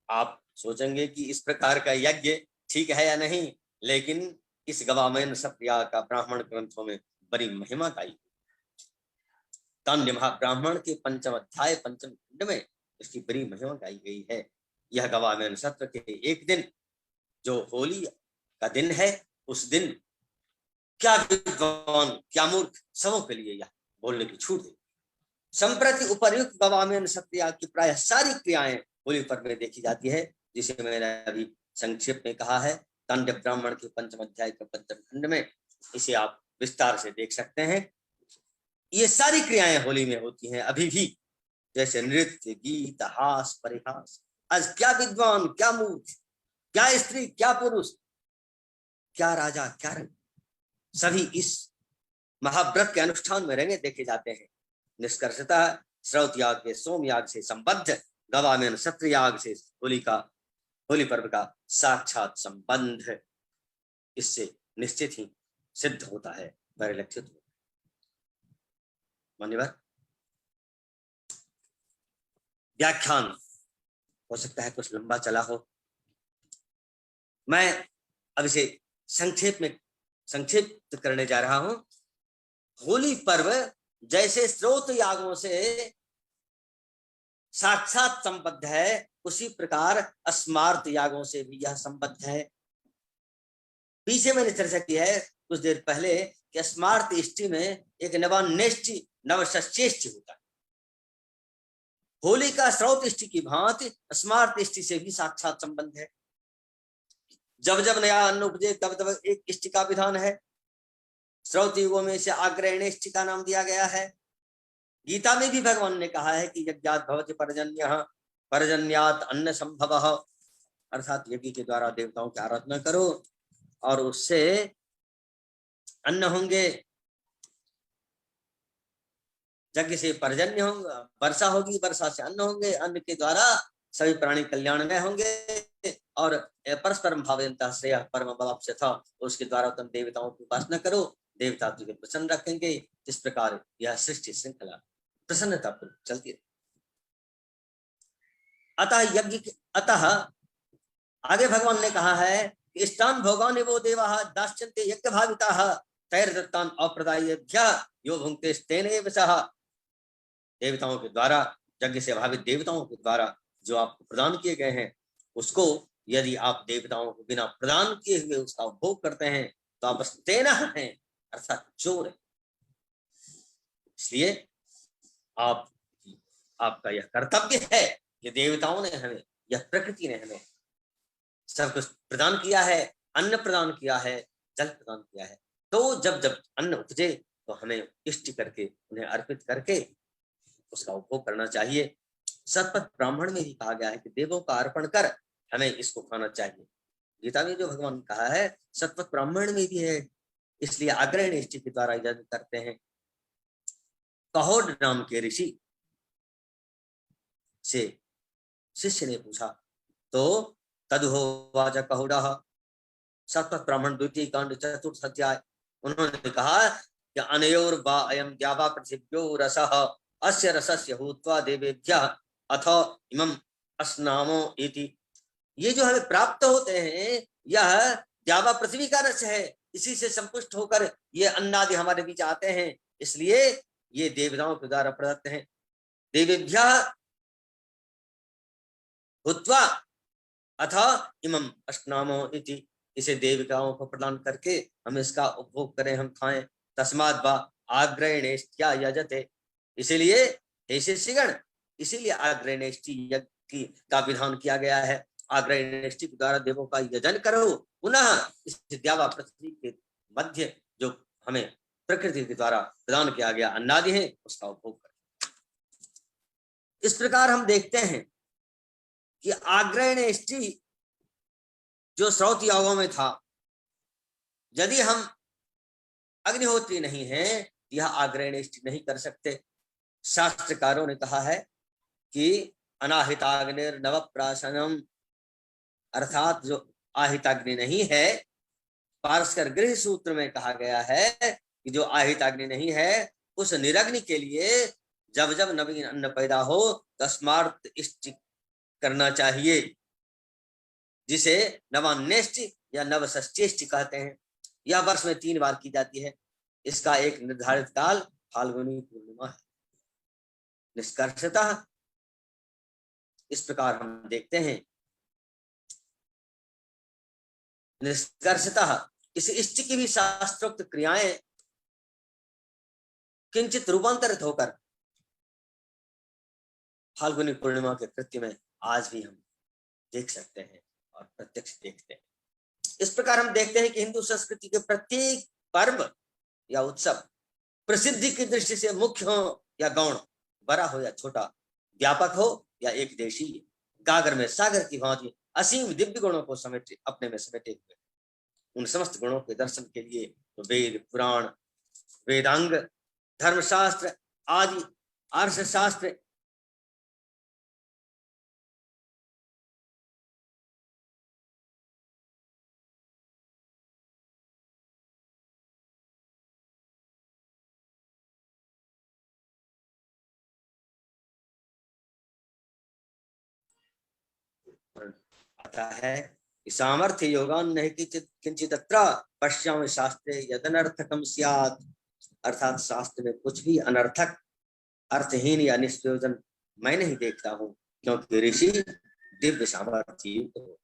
आप सोचेंगे कि इस प्रकार का यज्ञ ठीक है या नहीं, लेकिन इस गवामयन सत्या का ब्राह्मण ग्रंथों में बड़ी महिमा गाई। तांड्य महाब्राह्मण के 5वें अध्याय 5वें खंड में इसकी बड़ी महिमा गाई गई है। यह गवामयन सत्र के 1 दिन जो होली का दिन है, उस दिन क्या विद्वान क्या मूर्ख सबों के लिए यह बोलने की छूट दी। संप्रति उपर्युक्त गवामयन सत्या की प्राय सारी क्रियाएं होली पर्व में देखी जाती है, जिसे मैंने अभी संक्षेप में कहा है। तांडव ब्राह्मण के 5वें अध्याय के 5वें खंड में इसे आप विस्तार से देख सकते हैं। ये सारी क्रियाएं होली में होती हैं अभी भी, जैसे नृत्य, गीत, हास, परिहास। आज क्या विद्वान क्या मूर्ख, क्या स्त्री क्या पुरुष, क्या राजा क्या रंग, सभी इस महाव्रत के अनुष्ठान में रंगे देखे जाते हैं। निष्कर्षतः श्रौत याग के सोम याग से संबद्ध गवामयन सत्र याग से होली पर्व का साक्षात संबंध इससे निश्चित ही सिद्ध होता है, परिलक्षित होता है। मान्यवर, व्याख्यान हो सकता है कुछ लंबा चला हो। मैं अब इसे संक्षिप्त करने जा रहा हूं। होली पर्व जैसे स्रोत यागों से साक्षात संबद्ध है, उसी प्रकार स्मार्त यागों से भी यह संबद्ध है। पीछे मैंने चर्चा की है कुछ देर पहले कि स्मार्त इष्टि में एक नवान्वेष्टि नवसचेष्टि होता है। होली का स्रोत इष्टि की भांति स्मार्त इष्टि से भी साक्षात संबंध है। जब जब नया अन्न उपजे तब तब एक इष्टि का विधान है। स्रोत युगों में से आग्रहण इष्टि का नाम दिया गया है। गीता में भी भगवान ने कहा है कि यज्ञात् भवति पर्जन्यः पर्जन्यात् अन्न संभवः, अर्थात यज्ञ के द्वारा देवताओं की आराधना करो और उससे अन्न होंगे। यज्ञ से पर्जन्य होंगे, वर्षा होगी, वर्षा से अन्न होंगे, अन्न के द्वारा सभी प्राणी कल्याणमय होंगे और परस्पर भावयन्तः श्रेयः परम भवाप्स्यथ था, उसके द्वारा तुम देवताओं की उपासना करो, देवता तुझे प्रसन्न रखेंगे। इस प्रकार यह सृष्टि श्रृंखला प्रसन्नता पर चलती है। अतः आगे भगवान ने कहा है कि इष्टान भोगानि वो देवाः दास्यन्ते यज्ञ भाविताः तैर्दत्तान् अप्रदायेभ्यः यो भुङ्क्ते तेनैव सः। देवताओं के द्वारा, यज्ञ से भावित देवताओं के द्वारा जो आपको प्रदान किए गए हैं, उसको यदि आप देवताओं को बिना प्रदान किए हुए उसका उपभोग करते हैं तो आप तेना हैं, अर्थात चोर है। इसलिए आपका यह कर्तव्य है कि देवताओं ने हमें, यह प्रकृति ने हमें सब कुछ प्रदान किया है, अन्न प्रदान किया है, जल प्रदान किया है। तो जब जब अन्न उपजे तो हमें इष्ट करके उन्हें अर्पित करके उसका उपभोग करना चाहिए। सतपथ ब्राह्मण में ही कहा गया है कि देवों का अर्पण कर हमें इसको खाना चाहिए। गीता में जो भगवान कहा है सतपथ ब्राह्मण में भी है, इसलिए आग्रहण इष्टि के द्वारा यजन करते हैं। कहोड नाम के ऋषि से शिष्य ने पूछा तो तदुहोवाच कहुडः सतपथ ब्राह्मण द्वितीय कांड चतुर्थ अध्याय। उन्होंने कहा कि अनयोर वा अयम द्यावा पृथिव्यो रसः अस्य रसस्य हूत्वा देवेभ्यः अथ इमं अस्नामो इति। ये जो हमें प्राप्त होते हैं यह द्यावा पृथ्वी का रस है, इसी से संपुष्ट होकर ये अन्नादि हमारे बीच आते हैं, इसलिए ये देवताओं के द्वारा प्रदत्त हैं। देवेभ्यः भूत्वा अथ इमं अस्नामो इति, इसे देवताओं को प्रदान करके हम इसका उपभोग करें, हम खाएं। तस्मात् वा आग्रहणेष्ट्या यजते, इसीलिए हे शिष्यगण, इसीलिए आग्रहणेष्टि यज्ञ का विधान किया गया है। आग्रहणेष्टि के द्वारा देवों का यजन करो, पुनः इस द्यावा पृथ्वी के मध्य जो हमें प्रकृति के द्वारा प्रदान किया गया अन्नादि है उसका उपभोग करें। इस प्रकार हम देखते हैं कि आग्रहणेष्टि जो श्रौत यागों में था, यदि हम अग्निहोत्री नहीं है यह आग्रहणेष्टि नहीं कर सकते। शास्त्रकारों ने कहा है कि अनाहिताग्निर नवप्राशनम, अर्थात जो आहिताग्नि नहीं है, पारस्कर गृह सूत्र में कहा गया है कि जो आहिताग्नि नहीं है उस निरग्नि के लिए जब जब नवीन अन्न पैदा हो तस्मार्थ इष्टि करना चाहिए, जिसे नवान्नेष्टि या नवषष्ठेष्टि कहते हैं। यह वर्ष में 3 बार की जाती है। इसका एक निर्धारित काल फाल्गुनी पूर्णिमा है। निष्कर्षतः इस प्रकार हम देखते हैं, निष्कर्षतः इस इष्टि की भी शास्त्रोक्त क्रियाएं किंचित रूपांतरित होकर फाल्गुनी पूर्णिमा के कृत्य में आज भी हम देख सकते हैं और प्रत्यक्ष देखते हैं। इस प्रकार हम देखते हैं कि हिंदू संस्कृति के प्रत्येक पर्व या उत्सव प्रसिद्धि की दृष्टि से मुख्य हो या गौण, बड़ा हो या छोटा, व्यापक हो या एक देशीय, गागर में सागर की भांति असीम दिव्य गुणों को समेटे अपने में समेटे हुए, उन समस्त गुणों के दर्शन के लिए तो वेद, पुराण, वेदांग, धर्मशास्त्र आदि अर्थशास्त्र आता है। सामर्थ्य योगान नहीं किंचित अत्र पश्यामि शास्त्रे यदनर्थकम स्यात्, अर्थात शास्त्र में कुछ भी अनर्थक, अर्थहीन या निष्प्रयोजन मैं नहीं देखता हूँ, क्योंकि ऋषि दिव्य सामर्थ्य युक्त हो।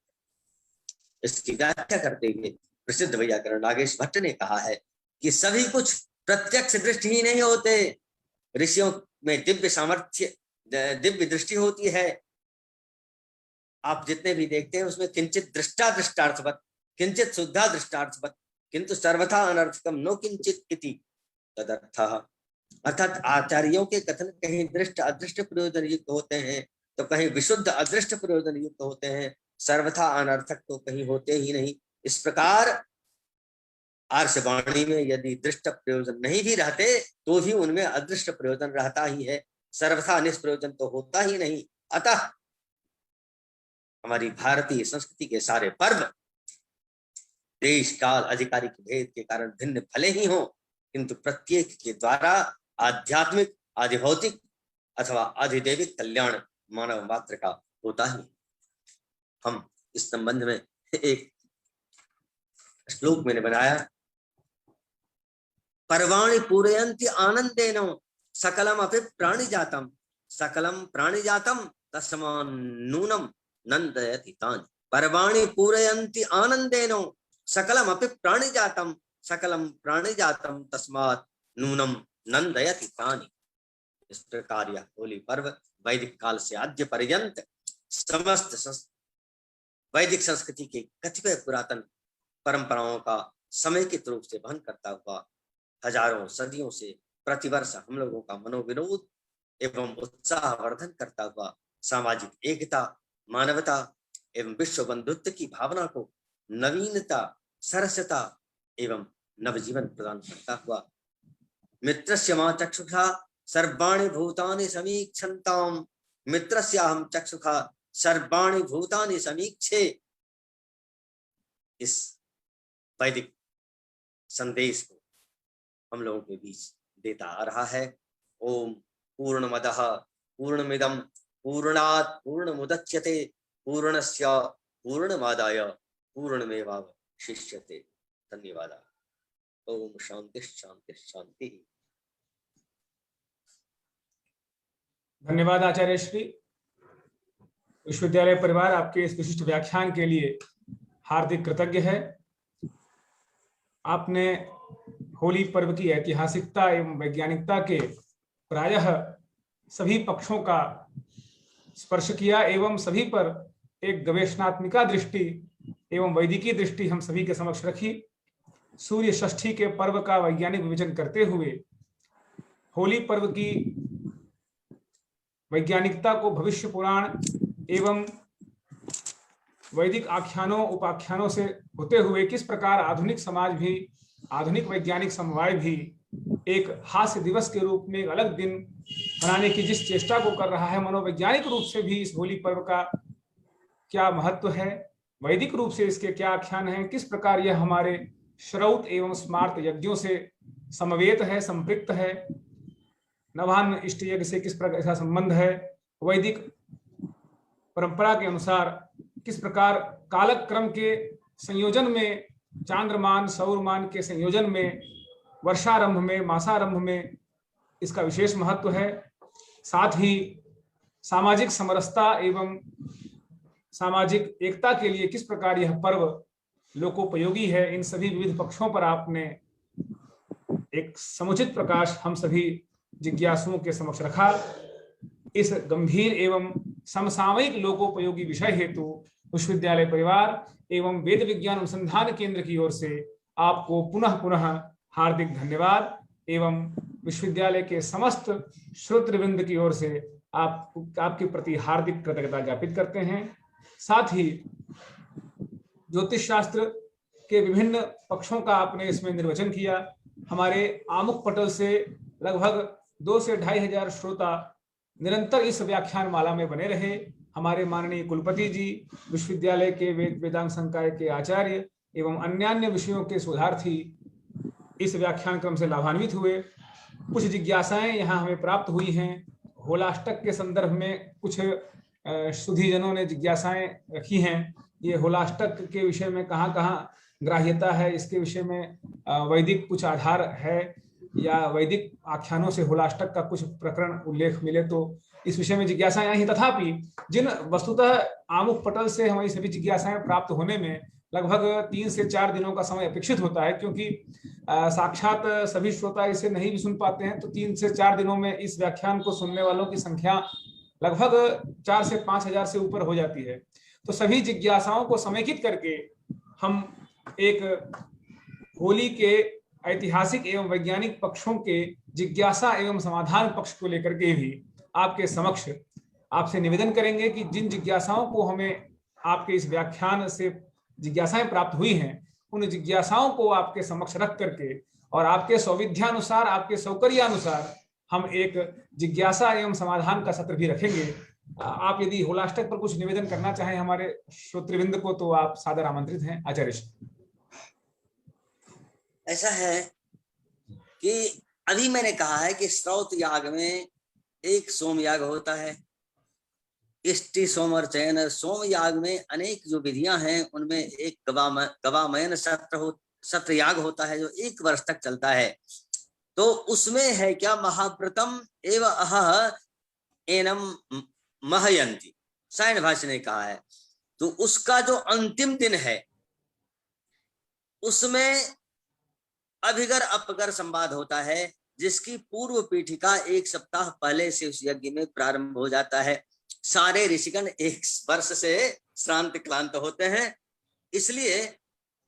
इसकी व्याख्या करते हुए प्रसिद्ध वैयाकरण नागेश भट्ट ने कहा है कि सभी कुछ प्रत्यक्ष दृष्टि ही नहीं होते, ऋषियों में दिव्य सामर्थ्य, दिव्य दृष्टि होती है। आप जितने भी देखते हैं उसमें किंचित दृष्टा दृष्टार्थवत, किंचित शुद्धा दृष्टार्थवत, किंतु सर्वथा अनर्थकम नो किंचित इति तदर्थः। अर्थात आचार्यों के कथन कहीं दृष्ट अदृष्ट प्रयोजन युक्त होते हैं तो कहीं विशुद्ध अदृष्ट प्रयोजन युक्त होते हैं, सर्वथा अनर्थक तो कहीं होते ही नहीं। इस प्रकार आर्ष वाणी में यदि दृष्ट प्रयोजन नहीं भी रहते तो भी उनमें अदृष्ट प्रयोजन रहता ही है, सर्वथा निष्प्रयोजन तो होता ही नहीं। अतः हमारी भारतीय संस्कृति के सारे पर्व देश काल अधिकारी के भेद के कारण भिन्न भले ही हों, किंतु प्रत्येक के द्वारा आध्यात्मिक, आधिभौतिक अथवा अधिदैविक कल्याण मानव मात्र का होता ही। हम इस संबंध में एक श्लोक मैंने बनाया, पर्वाणि पूरयन्ति आनंदेन सकलम अपि प्राणिजातम, सकलम प्राणिजातम तस्मान् नूनम नंदयति तानि। पर्वाणि पूरयन्ति आनंदेन सकलम अपि प्राणिजातम, सकलम प्राणिजातम तस्मात् नूनम नंदयति तानि। इस प्रकार यह होली पर्व वैदिक काल से आद्य पर्यंत समस्त वैदिक संस्कृति के कतिपय पुरातन परंपराओं का समेकित रूप से वहन करता हुआ हजारों सदियों से प्रतिवर्ष हम लोगों का मनोविनोद एवं उत्साह वर्धन करता हुआ सामाजिक एकता, मानवता एवं विश्व बंधुत्व की भावना को नवीनता, सरसता एवं नवजीवन प्रदान करता हुआ मित्रस्य मां चक्षुषा सर्वाणि भूतानि समीक्षन्ताम्, मित्रस्याहं चक्षुषा सर्वाणि भूतानि समीक्षे, इस वैदिक संदेश को हम लोगों के बीच देता आ रहा है। ओम पूर्णमदः पूर्णमिदं पूर्णात् पूर्णमुदच्यते पूर्णस्य पूर्णमादाय पूर्णमेवावशिष्यते। धन्यवाद। ओम शांति शांति शांति। धन्यवाद आचार्य श्री। विश्वविद्यालय परिवार आपके इस विशिष्ट व्याख्यान के लिए हार्दिक कृतज्ञ है। आपने होली पर्व की ऐतिहासिकता एवं वैज्ञानिकता के प्रायः सभी पक्षों का स्पर्श किया एवं सभी पर एक गवेषणात्मिका दृष्टि एवं वैदिकी दृष्टि हम सभी के समक्ष रखी। सूर्य षष्ठी के पर्व का वैज्ञानिक विवेचन करते हुए होली पर्व की वैज्ञानिकता को भविष्य पुराण एवं वैदिक आख्यानों उपाख्यानों से होते हुए किस प्रकार आधुनिक समाज भी, आधुनिक वैज्ञानिक समवाय भी एक हास्य दिवस के रूप में एक अलग दिन मनाने की जिस चेष्टा को कर रहा है, मनोवैज्ञानिक रूप से भी इस होली पर्व का क्या महत्व है, वैदिक रूप से इसके क्या आख्यान है, किस प्रकार यह हमारे श्रौत एवं स्मार्त यज्ञों से समवेत है, संपृक्त है, नवान्न इष्ट यज्ञ से किस प्रकार इसका संबंध है, वैदिक परंपरा के अनुसार किस प्रकार कालक क्रम के संयोजन में, चांद्रमान सौरमान के संयोजन में, वर्षारंभ में, मासारंभ में इसका विशेष महत्व है। साथ ही सामाजिक समरसता एवं सामाजिक एकता के लिए किस प्रकार यह पर्व लोकोपयोगी है, इन सभी विविध पक्षों पर आपने एक समुचित प्रकाश हम सभी जिज्ञासुओं के समक्ष रखा। इस गंभीर एवं समसामयिक लोकोपयोगी विषय हेतु विश्वविद्यालय परिवार एवं वेद विज्ञान अनुसंधान केंद्र की ओर से आपको पुनः पुनः हार्दिक धन्यवाद एवं विश्वविद्यालय के समस्त श्रोतृवृंद की ओर से आपके प्रति हार्दिक कृतज्ञता ज्ञापित करते हैं। साथ ही ज्योतिष शास्त्र के विभिन्न पक्षों का आपने इसमें निर्वचन किया। हमारे आमुख पटल से लगभग 2 से 2,500 श्रोता निरंतर इस व्याख्यान माला में बने रहे। हमारे माननीय कुलपति जी, विश्वविद्यालय के वेदांग संकाय के आचार्य एवं अन्य विषयों के शोधार्थी इस व्याख्यान क्रम से लाभान्वित हुए। कुछ जिज्ञासाएं यहाँ हमें प्राप्त हुई हैं। होलाष्टक के संदर्भ में कुछ सुधीजनों ने जिज्ञासाएं रखी हैं। ये होलाष्टक के विषय में कहाँ कहाँ ग्राह्यता है, इसके विषय में वैदिक कुछ आधार है या वैदिक आख्यानों से होलाष्टक का कुछ प्रकरण उल्लेख मिले तो इस विषय में जिज्ञासाएं आई। तथापि जिन वस्तुतः आमुख पटल से हमारी सभी जिज्ञासाएं प्राप्त होने में लगभग 3 से 4 दिनों का समय अपेक्षित होता है, क्योंकि साक्षात सभी श्रोता इसे नहीं भी सुन पाते हैं, तो 3 से 4 दिनों में इस व्याख्यान को सुनने वालों की संख्या लगभग 4 से 5 हजार से ऊपर हो जाती है। तो सभी जिज्ञासाओं को समेकित करके हम एक होली के ऐतिहासिक एवं वैज्ञानिक पक्षों के जिज्ञासा एवं समाधान पक्ष को लेकर के भी आपके समक्ष आपसे निवेदन करेंगे कि जिन जिज्ञासाओं को हमें आपके इस व्याख्यान से जिज्ञासाएं प्राप्त हुई हैं, उन जिज्ञासाओं को आपके समक्ष रख करके और आपके सौविध्यानुसार, आपके सौकर्यानुसार हम एक जिज्ञासा एवं समाधान का सत्र भी रखेंगे। आप यदि होलाष्टक पर कुछ निवेदन करना चाहें हमारे श्रोतृवृंद को, तो आप सादर आमंत्रित हैं आचार्य। ऐसा है कि अभी मैंने कहा है कि श्रौत याग में एक सोम याग होता है, इष्टि सोमर चयन। सोम याग में अनेक जो विधियां हैं उनमें एक गवामयन सत्र याग होता है जो 1 वर्ष तक चलता है। तो उसमें है क्या महाव्रतम एव अह एनम महयंती, सायन भाष्य ने कहा है। तो उसका जो अंतिम दिन है उसमें अभिगर अपगर संवाद होता है, जिसकी पूर्व पीठिका 1 सप्ताह पहले से उस यज्ञ में प्रारंभ हो जाता है। सारे ऋषिगण 1 वर्ष से श्रांत क्लांत होते हैं, इसलिए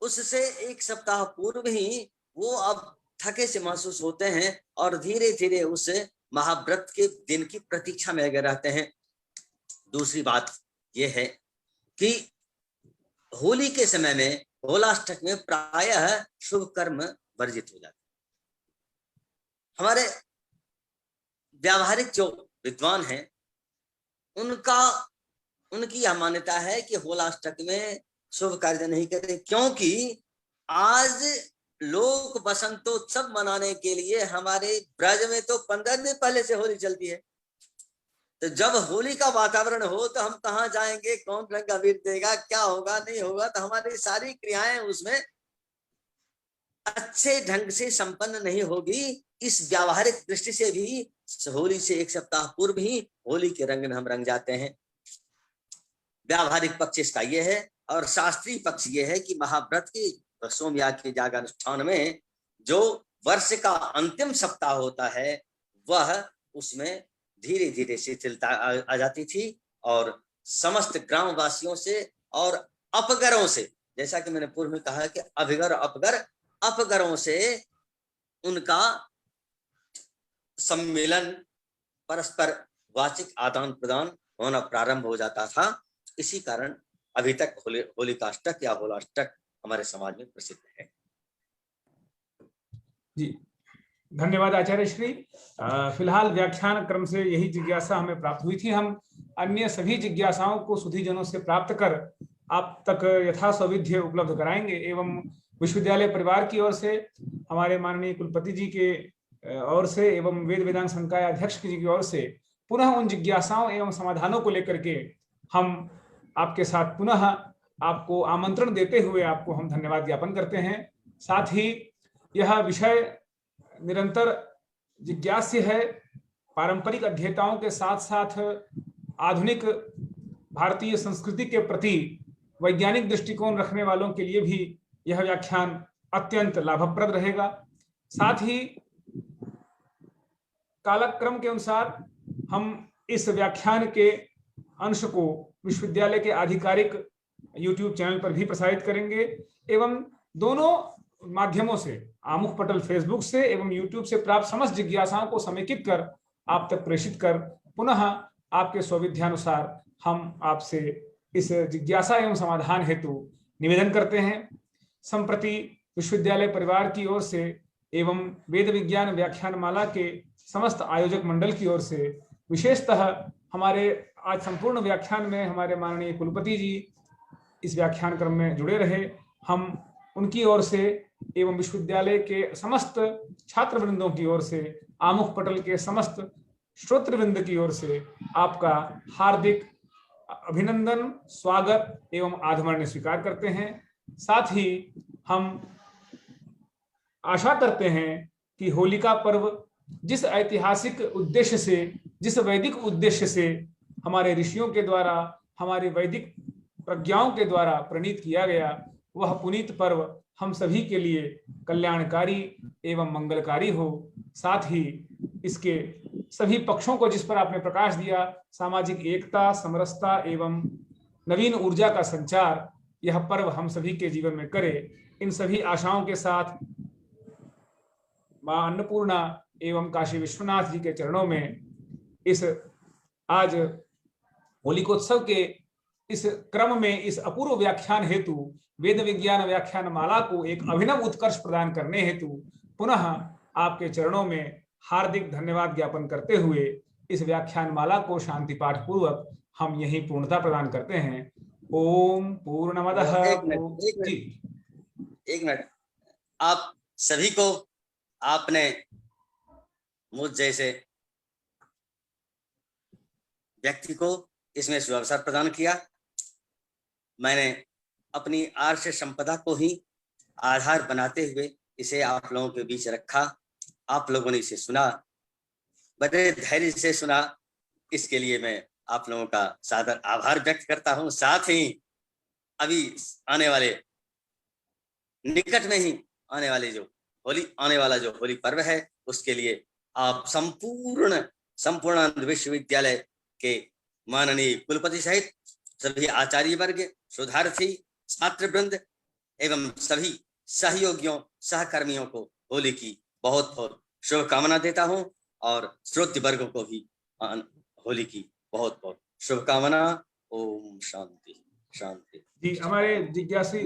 उससे 1 सप्ताह पूर्व ही वो अब थके से महसूस होते हैं और धीरे धीरे उस महाव्रत के दिन की प्रतीक्षा में लगे रहते हैं। दूसरी बात यह है कि होली के समय में होलाष्टक में प्रायः शुभ कर्म वर्जित हो जाते। हमारे व्यावहारिक जो विद्वान हैं उनकी यह मान्यता है कि होलाष्टक में शुभ कार्य नहीं करें, क्योंकि आज लोग बसंतोत्सव मनाने के लिए हमारे ब्रज में तो 15 दिन पहले से होली चलती है। तो जब होली का वातावरण हो तो हम कहाँ जाएंगे, कौन रंग अबीर देगा, क्या होगा नहीं होगा, तो हमारी सारी क्रियाएं उसमें अच्छे ढंग से संपन्न नहीं होगी। इस व्यावहारिक दृष्टि से भी होली से एक सप्ताह पूर्व ही होली के रंग में हम रंग जाते हैं। व्यावहारिक पक्ष इसका यह है, और शास्त्रीय पक्ष यह है कि महाव्रत की सोमयाग के यागानुष्ठान में जो वर्ष का अंतिम सप्ताह होता है वह उसमें धीरे धीरे शिथिलता आ जाती थी, और समस्त ग्रामवासियों से और अपगरों से, जैसा कि मैंने पूर्व में कहा कि अभिगर अपगरों से उनका सम्मेलन, परस्पर वाचिक आदान प्रदान होना प्रारंभ हो जाता था। इसी कारण अभी तक होलिकाष्टक या होलाष्टक हमारे समाज में प्रसिद्ध है। जी धन्यवाद आचार्य श्री। फिलहाल व्याख्यान क्रम से यही जिज्ञासा हमें प्राप्त हुई थी। हम अन्य सभी जिज्ञासाओं को सुधीजनों से प्राप्त कर आप तक यथासौविध्य उपलब्ध कराएंगे, एवं विश्वविद्यालय परिवार की ओर से, हमारे माननीय कुलपति जी के ओर से एवं वेद वेदांत संकाय अध्यक्ष जी की ओर से पुनः उन जिज्ञासाओं एवं समाधानों को लेकर के हम आपके साथ पुनः आपको आमंत्रण देते हुए आपको हम धन्यवाद ज्ञापन करते हैं। साथ ही यह विषय निरंतर जिज्ञास्य है। पारंपरिक अध्येताओं के साथ साथ आधुनिक भारतीय संस्कृति के प्रति वैज्ञानिक दृष्टिकोण रखने वालों के लिए भी यह व्याख्यान अत्यंत लाभप्रद रहेगा। साथ ही कालक्रम के अनुसार हम इस व्याख्यान के अंश को विश्वविद्यालय के आधिकारिक YouTube चैनल पर भी प्रसारित करेंगे, एवं दोनों माध्यमों से, आमुख पटल फेसबुक से एवं YouTube से प्राप्त समस्त जिज्ञासाओं को समेकित कर आप तक प्रेषित कर पुनः आपके सौविध्यानुसार हम आपसे इस जिज्ञासा एवं समाधान हेतु निवेदन करते हैं। संप्रति विश्वविद्यालय परिवार की ओर से एवं वेद विज्ञान व्याख्यान माला के समस्त आयोजक मंडल की ओर से, विशेषतः हमारे आज संपूर्ण व्याख्यान में हमारे माननीय कुलपति जी इस व्याख्यान क्रम में जुड़े रहे, हम उनकी ओर से एवं विश्वविद्यालय के समस्त छात्र वृंदों की ओर से, आमुख पटल के समस्त श्रोतृवृंद की ओर से आपका हार्दिक अभिनंदन, स्वागत एवं आधमर्य स्वीकार करते हैं। साथ ही हम आशा करते हैं कि होलिका पर्व जिस ऐतिहासिक उद्देश्य से, जिस वैदिक उद्देश्य से हमारे ऋषियों के द्वारा, हमारे वैदिक प्रज्ञाओं के द्वारा प्रणीत किया गया, वह पुनीत पर्व हम सभी के लिए कल्याणकारी एवं मंगलकारी हो। साथ ही इसके सभी पक्षों को जिस पर आपने प्रकाश दिया, सामाजिक एकता, समरसता एवं नवीन ऊर्जा का संचार, यह पर्व हम सभी के जीवन में करे। इन सभी आशाओं के साथ मां अन्नपूर्णा एवं काशी विश्वनाथ जी के चरणों में इस आज होलिकोत्सव के इस क्रम में इस अपूर्व व्याख्यान हेतु, वेद विज्ञान व्याख्यान माला को एक अभिनव उत्कर्ष प्रदान करने हेतु पुनः आपके चरणों में हार्दिक धन्यवाद ज्ञापन करते हुए इस व्याख्यान माला को शांति पाठ पूर्वक हम यही पूर्णता प्रदान करते हैं। ओम पूर्णमदः। एक मिनट, आप सभी को आपने मुझ जैसे व्यक्ति को इसमें सुअवसर प्रदान किया। मैंने अपनी आर्ष संपदा को ही आधार बनाते हुए इसे आप लोगों के बीच रखा। आप लोगों ने इसे सुना, बड़े धैर्य से सुना, इसके लिए मैं आप लोगों का सादर आभार व्यक्त करता हूं। साथ ही अभी आने वाले, निकट में ही आने वाला जो होली पर्व है, उसके लिए आप संपूर्ण विश्वविद्यालय के माननीय कुलपति सहित सभी आचार्य वर्ग, शोधार्थी, छात्रवृंद एवं सभी सहयोगियों, सहकर्मियों को होली की बहुत बहुत शुभकामना देता हूं, और श्रोत्य वर्गों को भी होली की बहुत बहुत शुभकामना। ओम शांति। शांति। जी, हमारे जिज्ञासु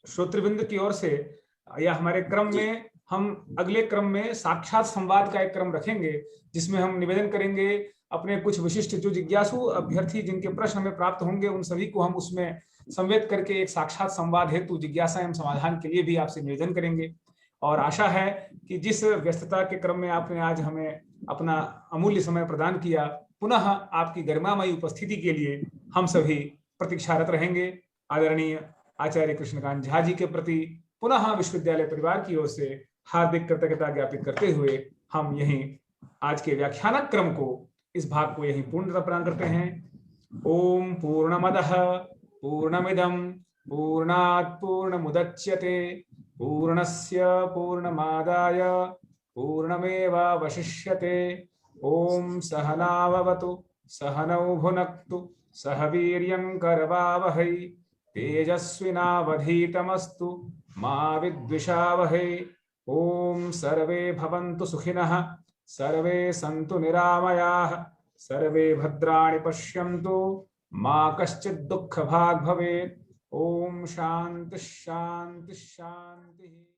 श्रोतृवृंद की ओर से या हमारे क्रम में हम अगले क्रम में साक्षात संवाद का एक क्रम रखेंगे, जिसमें हम निवेदन करेंगे अपने कुछ विशिष्ट जो जिज्ञासु अभ्यर्थी जिनके प्रश्न हमें प्राप्त होंगे उन सभी को हम उसमें संवेद करके एक साक्षात संवाद हेतु जिज्ञासा एवं समाधान के लिए भी आपसे निवेदन करेंगे। और आशा है कि जिस व्यस्तता के क्रम में आपने आज हमें अपना अमूल्य समय प्रदान किया, पुनः आपकी गरिमामयी उपस्थिति के लिए हम सभी प्रतीक्षारत रहेंगे। आदरणीय आचार्य कृष्णकांत झा जी के प्रति पुनः विश्वविद्यालय परिवार की ओर से हार्दिक कृतज्ञता ज्ञापित करते हुए हम यहीं आज के व्याख्यान क्रम को, इस भाग को यहीं पूर्णतः प्रदान करते हैं। ओम पूर्णमदः पूर्णमिदं पूर्णात् पूर्णमुदच्यते पूर्णस्य पूर्णमादाय पूर्णमेवावशिष्यते। ओम सहनाववतु सहनौ भुनक्तु सह वीर्यं करवावहै तेजस्विनावधीतमस्तु मा विद्विषावहै। ओम सर्वे भवन्तु सुखिनः सर्वे सन्तु निरामयाः सर्वे भद्राणि पश्यन्तु मा कश्चित् दुःखभाग् भवेत्। ओम शांति शांति शांति।